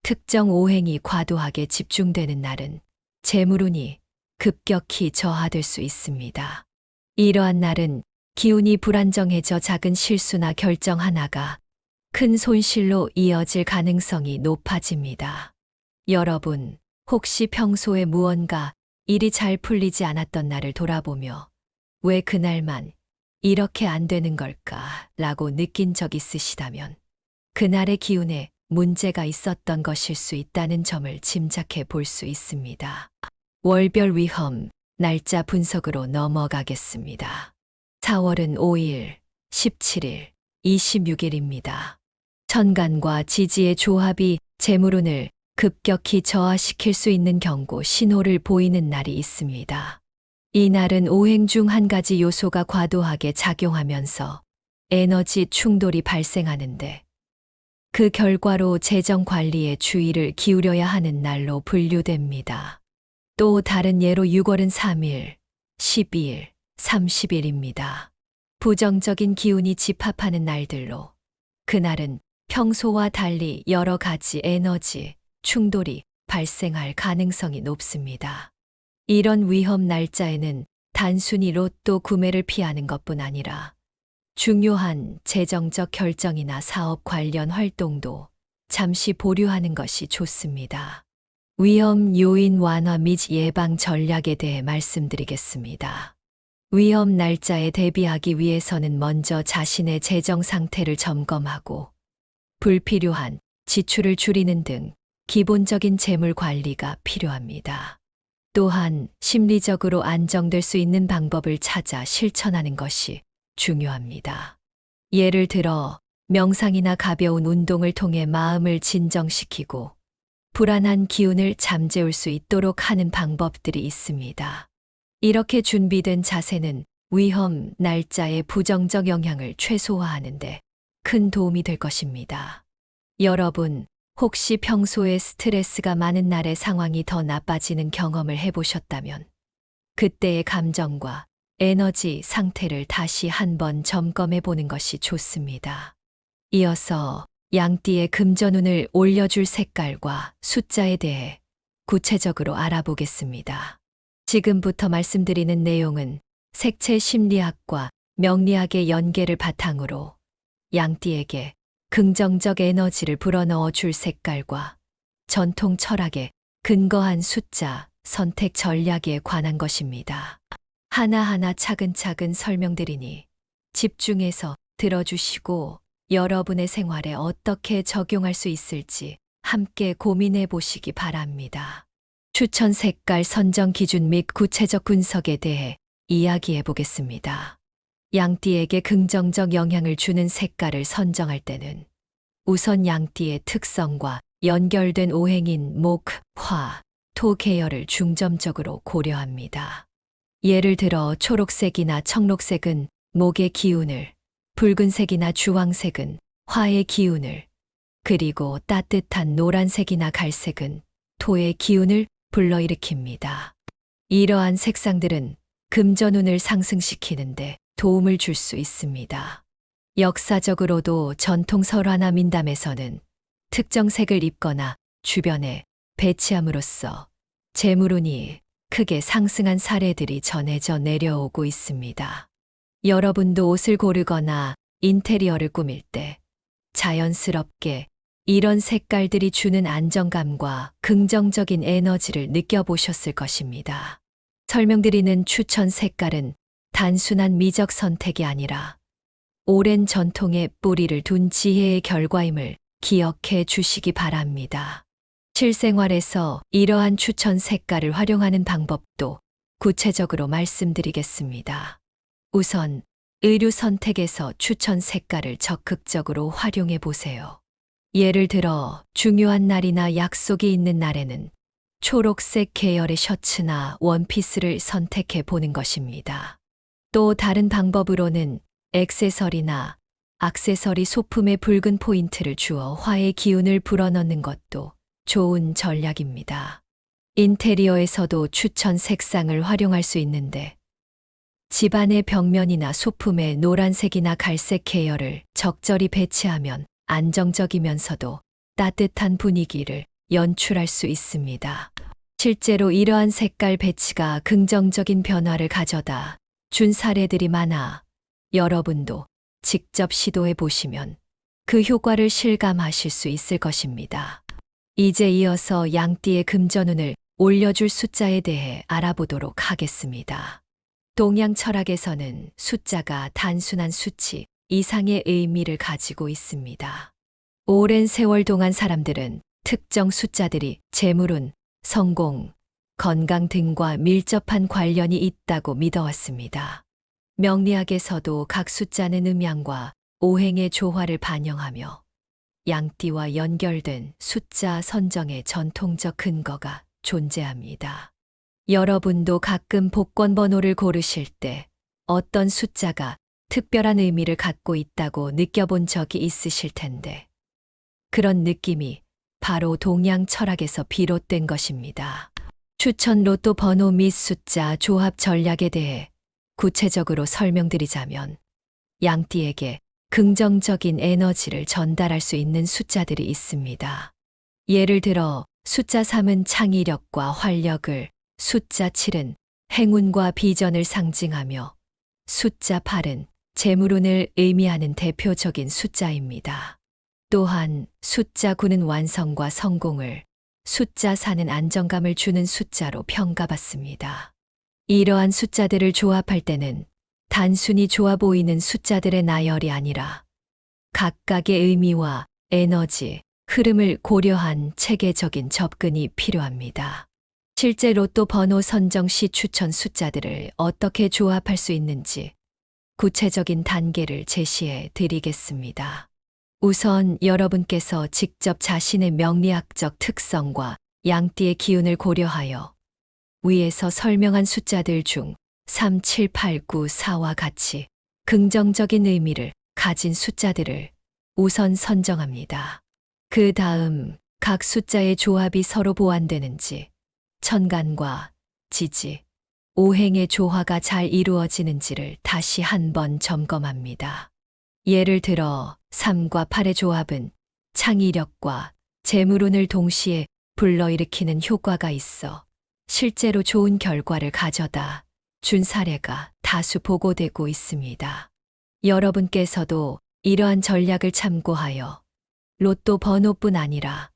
특정 오행이 과도하게 집중되는 날은 재물운이 급격히 저하될 수 있습니다. 이러한 날은 기운이 불안정해져 작은 실수나 결정 하나가 큰 손실로 이어질 가능성이 높아집니다. 여러분, 혹시 평소에 무언가 일이 잘 풀리지 않았던 날을 돌아보며 왜 그날만 이렇게 안 되는 걸까 라고 느낀 적 있으시다면 그날의 기운에 문제가 있었던 것일 수 있다는 점을 짐작해 볼 수 있습니다. 월별 위험, 날짜 분석으로 넘어가겠습니다. 4월은 5일, 17일, 26일입니다. 천간과 지지의 조합이 재물운을 급격히 저하시킬 수 있는 경고 신호를 보이는 날이 있습니다. 이 날은 오행 중 한 가지 요소가 과도하게 작용하면서 에너지 충돌이 발생하는데 그 결과로 재정 관리에 주의를 기울여야 하는 날로 분류됩니다. 또 다른 예로 6월은 3일, 12일, 30일입니다. 부정적인 기운이 집합하는 날들로 그날은 평소와 달리 여러 가지 에너지 충돌이 발생할 가능성이 높습니다. 이런 위험 날짜에는 단순히 로또 구매를 피하는 것뿐 아니라 중요한 재정적 결정이나 사업 관련 활동도 잠시 보류하는 것이 좋습니다. 위험 요인 완화 및 예방 전략에 대해 말씀드리겠습니다. 위험 날짜에 대비하기 위해서는 먼저 자신의 재정 상태를 점검하고 불필요한 지출을 줄이는 등 기본적인 재물 관리가 필요합니다. 또한 심리적으로 안정될 수 있는 방법을 찾아 실천하는 것이 중요합니다. 예를 들어 명상이나 가벼운 운동을 통해 마음을 진정시키고 불안한 기운을 잠재울 수 있도록 하는 방법들이 있습니다. 이렇게 준비된 자세는 위험 날짜의 부정적 영향을 최소화하는 데 큰 도움이 될 것입니다. 여러분, 혹시 평소에 스트레스가 많은 날에 상황이 더 나빠지는 경험을 해보셨다면 그때의 감정과 에너지 상태를 다시 한번 점검해 보는 것이 좋습니다. 이어서 양띠의 금전운을 올려줄 색깔과 숫자에 대해 구체적으로 알아보겠습니다. 지금부터 말씀드리는 내용은 색채 심리학과 명리학의 연계를 바탕으로 양띠에게 긍정적 에너지를 불어넣어 줄 색깔과 전통 철학에 근거한 숫자 선택 전략에 관한 것입니다. 하나하나 차근차근 설명드리니 집중해서 들어주시고 여러분의 생활에 어떻게 적용할 수 있을지 함께 고민해 보시기 바랍니다. 추천 색깔 선정 기준 및 구체적 분석에 대해 이야기해 보겠습니다. 양띠에게 긍정적 영향을 주는 색깔을 선정할 때는 우선 양띠의 특성과 연결된 오행인 목, 화, 토 계열을 중점적으로 고려합니다. 예를 들어 초록색이나 청록색은 목의 기운을, 붉은색이나 주황색은 화의 기운을, 그리고 따뜻한 노란색이나 갈색은 토의 기운을 불러일으킵니다. 이러한 색상들은 금전운을 상승시키는데 도움을 줄 수 있습니다. 역사적으로도 전통 설화나 민담에서는 특정 색을 입거나 주변에 배치함으로써 재물운이 크게 상승한 사례들이 전해져 내려오고 있습니다. 여러분도 옷을 고르거나 인테리어를 꾸밀 때 자연스럽게 이런 색깔들이 주는 안정감과 긍정적인 에너지를 느껴보셨을 것입니다. 설명드리는 추천 색깔은 단순한 미적 선택이 아니라 오랜 전통의 뿌리를 둔 지혜의 결과임을 기억해 주시기 바랍니다. 실생활에서 이러한 추천 색깔을 활용하는 방법도 구체적으로 말씀드리겠습니다. 우선 의류 선택에서 추천 색깔을 적극적으로 활용해 보세요. 예를 들어 중요한 날이나 약속이 있는 날에는 초록색 계열의 셔츠나 원피스를 선택해 보는 것입니다. 또 다른 방법으로는 액세서리나 액세서리 소품에 붉은 포인트를 주어 화의 기운을 불어넣는 것도 좋은 전략입니다. 인테리어에서도 추천 색상을 활용할 수 있는데 집안의 벽면이나 소품에 노란색이나 갈색 계열을 적절히 배치하면 안정적이면서도 따뜻한 분위기를 연출할 수 있습니다. 실제로 이러한 색깔 배치가 긍정적인 변화를 가져다 준 사례들이 많아 여러분도 직접 시도해 보시면 그 효과를 실감하실 수 있을 것입니다. 이제 이어서 양띠의 금전운을 올려줄 숫자에 대해 알아보도록 하겠습니다. 동양 철학에서는 숫자가 단순한 수치 이상의 의미를 가지고 있습니다. 오랜 세월 동안 사람들은 특정 숫자들이 재물운, 성공, 건강 등과 밀접한 관련이 있다고 믿어왔습니다. 명리학에서도 각 숫자는 음양과 오행의 조화를 반영하며 양띠와 연결된 숫자 선정의 전통적 근거가 존재합니다. 여러분도 가끔 복권 번호를 고르실 때 어떤 숫자가 특별한 의미를 갖고 있다고 느껴본 적이 있으실 텐데 그런 느낌이 바로 동양 철학에서 비롯된 것입니다. 추천 로또 번호 및 숫자 조합 전략에 대해 구체적으로 설명드리자면 양띠에게 긍정적인 에너지를 전달할 수 있는 숫자들이 있습니다. 예를 들어 숫자 3은 창의력과 활력을, 숫자 7은 행운과 비전을 상징하며 숫자 8은 재물운을 의미하는 대표적인 숫자입니다. 또한 숫자 9는 완성과 성공을, 숫자 4는 안정감을 주는 숫자로 평가받습니다. 이러한 숫자들을 조합할 때는 단순히 좋아 보이는 숫자들의 나열이 아니라 각각의 의미와 에너지, 흐름을 고려한 체계적인 접근이 필요합니다. 실제 로또 번호 선정 시 추천 숫자들을 어떻게 조합할 수 있는지 구체적인 단계를 제시해 드리겠습니다. 우선 여러분께서 직접 자신의 명리학적 특성과 양띠의 기운을 고려하여 위에서 설명한 숫자들 중 3, 7, 8, 9, 4와 같이 긍정적인 의미를 가진 숫자들을 우선 선정합니다. 그 다음 각 숫자의 조합이 서로 보완되는지, 천간과 지지, 오행의 조화가 잘 이루어지는지를 다시 한번 점검합니다. 예를 들어 3과 8의 조합은 창의력과 재물운을 동시에 불러일으키는 효과가 있어 실제로 좋은 결과를 가져다 준 사례가 다수 보고되고 있습니다. 여러분께서도 이러한 전략을 참고하여 로또 번호뿐 아니라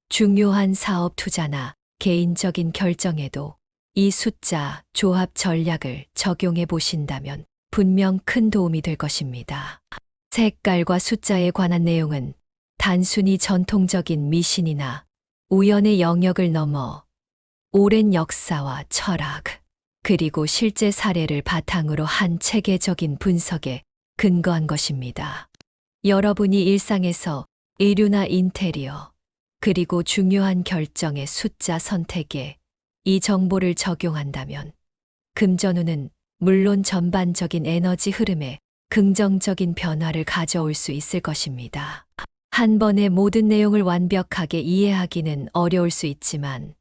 중요한 사업 투자나 개인적인 결정에도 이 숫자 조합 전략을 적용해 보신다면 분명 큰 도움이 될 것입니다. 색깔과 숫자에 관한 내용은 단순히 전통적인 미신이나 우연의 영역을 넘어 오랜 역사와 철학, 그리고 실제 사례를 바탕으로 한 체계적인 분석에 근거한 것입니다. 여러분이 일상에서 의류나 인테리어, 그리고 중요한 결정의 숫자 선택에 이 정보를 적용한다면 금전운은 물론 전반적인 에너지 흐름에 긍정적인 변화를 가져올 수 있을 것입니다. 한 번에 모든 내용을 완벽하게 이해하기는 어려울 수 있지만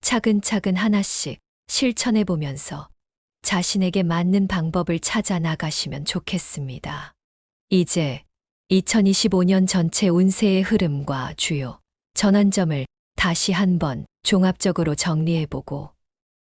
차근차근 하나씩 실천해 보면서 자신에게 맞는 방법을 찾아 나가시면 좋겠습니다. 이제 2025년 전체 운세의 흐름과 주요 전환점을 다시 한번 종합적으로 정리해보고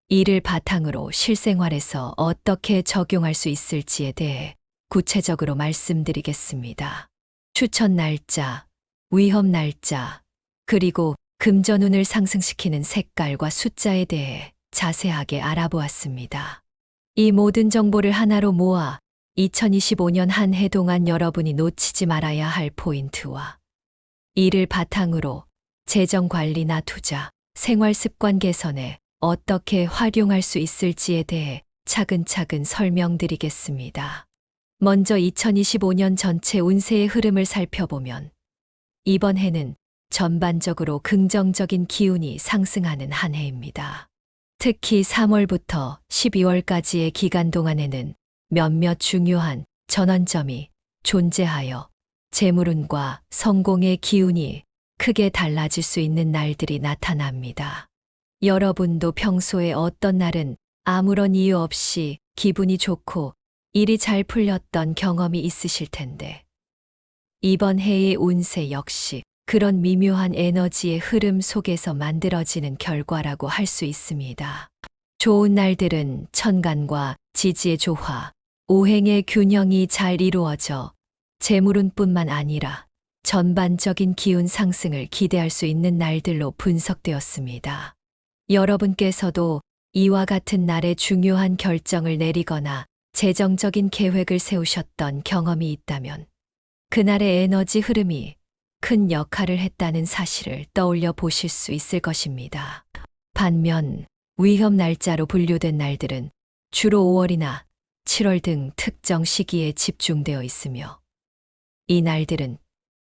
이를 바탕으로 실생활에서 어떻게 적용할 수 있을지에 대해 구체적으로 말씀드리겠습니다. 추천 날짜, 위험 날짜, 그리고 금전운을 상승시키는 색깔과 숫자에 대해 자세하게 알아보았습니다. 이 모든 정보를 하나로 모아 2025년 한 해 동안 여러분이 놓치지 말아야 할 포인트와 이를 바탕으로 재정 관리나 투자, 생활 습관 개선에 어떻게 활용할 수 있을지에 대해 차근차근 설명드리겠습니다. 먼저 2025년 전체 운세의 흐름을 살펴보면 이번 해는 전반적으로 긍정적인 기운이 상승하는 한 해입니다. 특히 3월부터 12월까지의 기간 동안에는 몇몇 중요한 전환점이 존재하여 재물운과 성공의 기운이 크게 달라질 수 있는 날들이 나타납니다. 여러분도 평소에 어떤 날은 아무런 이유 없이 기분이 좋고 일이 잘 풀렸던 경험이 있으실 텐데, 이번 해의 운세 역시 그런 미묘한 에너지의 흐름 속에서 만들어지는 결과라고 할 수 있습니다. 좋은 날들은 천간과 지지의 조화, 오행의 균형이 잘 이루어져 재물운뿐만 아니라 전반적인 기운 상승을 기대할 수 있는 날들로 분석되었습니다. 여러분께서도 이와 같은 날에 중요한 결정을 내리거나 재정적인 계획을 세우셨던 경험이 있다면 그날의 에너지 흐름이 큰 역할을 했다는 사실을 떠올려 보실 수 있을 것입니다. 반면 위험 날짜로 분류된 날들은 주로 5월이나 7월 등 특정 시기에 집중되어 있으며, 이 날들은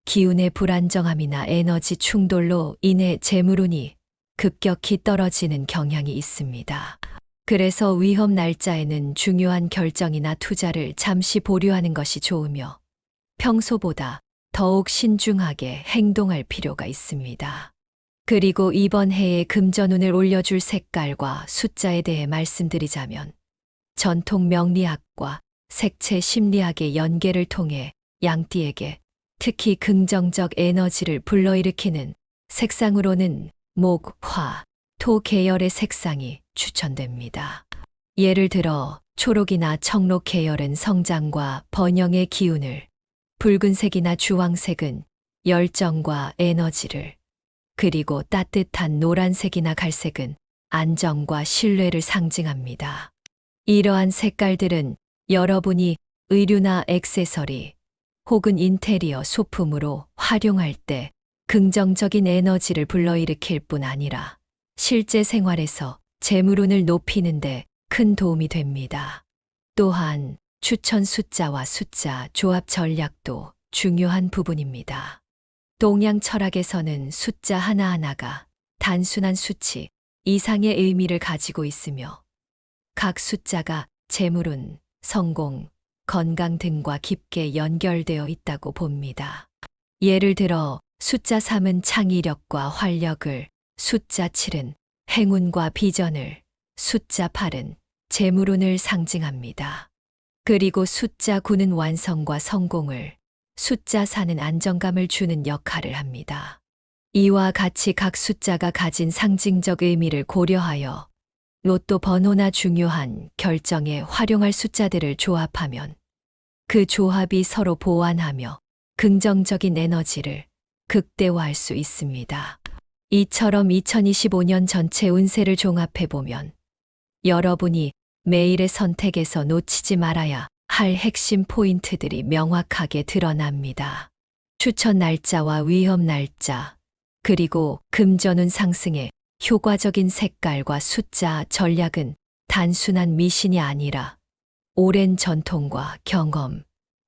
기운의 불안정함이나 에너지 충돌로 인해 재물운이 급격히 떨어지는 경향이 있습니다. 그래서 위험 날짜에는 중요한 결정이나 투자를 잠시 보류하는 것이 좋으며 평소보다 더욱 신중하게 행동할 필요가 있습니다. 그리고 이번 해에 금전운을 올려줄 색깔과 숫자에 대해 말씀드리자면, 전통 명리학과 색채 심리학의 연계를 통해 양띠에게 특히 긍정적 에너지를 불러일으키는 색상으로는 목, 화, 토 계열의 색상이 추천됩니다. 예를 들어 초록이나 청록 계열은 성장과 번영의 기운을, 붉은색이나 주황색은 열정과 에너지를, 그리고 따뜻한 노란색이나 갈색은 안정과 신뢰를 상징합니다. 이러한 색깔들은 여러분이 의류나 액세서리 혹은 인테리어 소품으로 활용할 때 긍정적인 에너지를 불러일으킬 뿐 아니라 실제 생활에서 재물운을 높이는 데 큰 도움이 됩니다. 또한 추천 숫자와 숫자 조합 전략도 중요한 부분입니다. 동양 철학에서는 숫자 하나하나가 단순한 수치 이상의 의미를 가지고 있으며, 각 숫자가 재물운, 성공, 건강 등과 깊게 연결되어 있다고 봅니다. 예를 들어 숫자 3은 창의력과 활력을, 숫자 7은 행운과 비전을, 숫자 8은 재물운을 상징합니다. 그리고 숫자 9는 완성과 성공을, 숫자 4는 안정감을 주는 역할을 합니다. 이와 같이 각 숫자가 가진 상징적 의미를 고려하여 로또 번호나 중요한 결정에 활용할 숫자들을 조합하면 그 조합이 서로 보완하며 긍정적인 에너지를 극대화할 수 있습니다. 이처럼 2025년 전체 운세를 종합해보면 여러분이 매일의 선택에서 놓치지 말아야 할 핵심 포인트들이 명확하게 드러납니다. 추천 날짜와 위험 날짜, 그리고 금전운 상승의 효과적인 색깔과 숫자 전략은 단순한 미신이 아니라 오랜 전통과 경험,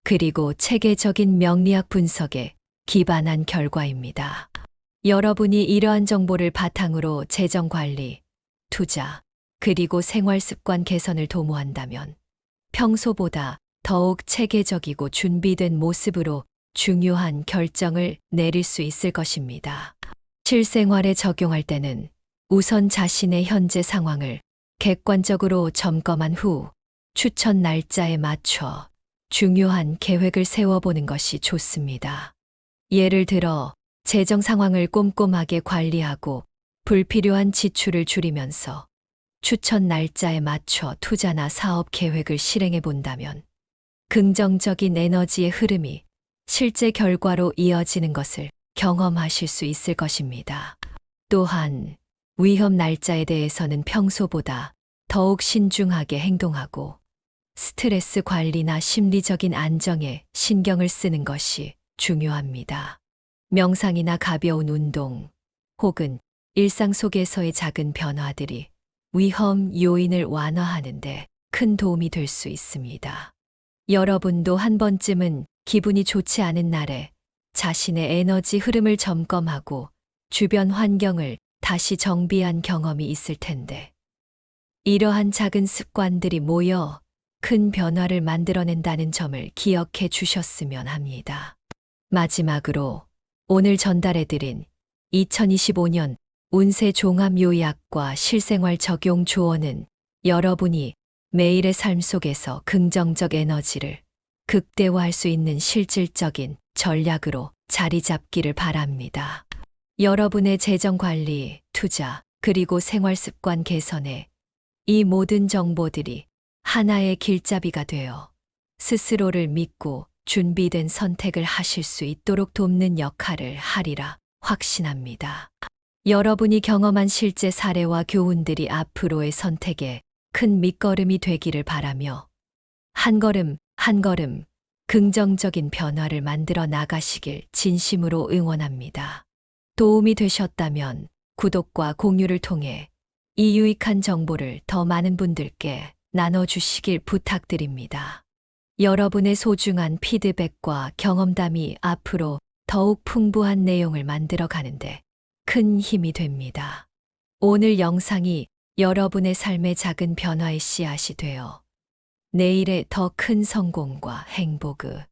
그리고 체계적인 명리학 분석에 기반한 결과입니다. 여러분이 이러한 정보를 바탕으로 재정 관리, 투자, 그리고 생활 습관 개선을 도모한다면 평소보다 더욱 체계적이고 준비된 모습으로 중요한 결정을 내릴 수 있을 것입니다. 실생활에 적용할 때는 우선 자신의 현재 상황을 객관적으로 점검한 후 추천 날짜에 맞춰 중요한 계획을 세워보는 것이 좋습니다. 예를 들어 재정 상황을 꼼꼼하게 관리하고 불필요한 지출을 줄이면서 추천 날짜에 맞춰 투자나 사업 계획을 실행해 본다면 긍정적인 에너지의 흐름이 실제 결과로 이어지는 것을 경험하실 수 있을 것입니다. 또한 위험 날짜에 대해서는 평소보다 더욱 신중하게 행동하고 스트레스 관리나 심리적인 안정에 신경을 쓰는 것이 중요합니다. 명상이나 가벼운 운동 혹은 일상 속에서의 작은 변화들이 위험 요인을 완화하는 데 큰 도움이 될 수 있습니다. 여러분도 한 번쯤은 기분이 좋지 않은 날에 자신의 에너지 흐름을 점검하고 주변 환경을 다시 정비한 경험이 있을 텐데, 이러한 작은 습관들이 모여 큰 변화를 만들어낸다는 점을 기억해 주셨으면 합니다. 마지막으로 오늘 전달해드린 2025년 운세 종합 요약과 실생활 적용 조언은 여러분이 매일의 삶 속에서 긍정적 에너지를 극대화할 수 있는 실질적인 전략으로 자리 잡기를 바랍니다. 여러분의 재정 관리, 투자, 그리고 생활 습관 개선에 이 모든 정보들이 하나의 길잡이가 되어 스스로를 믿고 준비된 선택을 하실 수 있도록 돕는 역할을 하리라 확신합니다. 여러분이 경험한 실제 사례와 교훈들이 앞으로의 선택에 큰 밑거름이 되기를 바라며 한 걸음 한 걸음 긍정적인 변화를 만들어 나가시길 진심으로 응원합니다. 도움이 되셨다면 구독과 공유를 통해 이 유익한 정보를 더 많은 분들께 나눠주시길 부탁드립니다. 여러분의 소중한 피드백과 경험담이 앞으로 더욱 풍부한 내용을 만들어 가는데 큰 힘이 됩니다. 오늘 영상이 여러분의 삶의 작은 변화의 씨앗이 되어 내일의 더 큰 성공과 행복을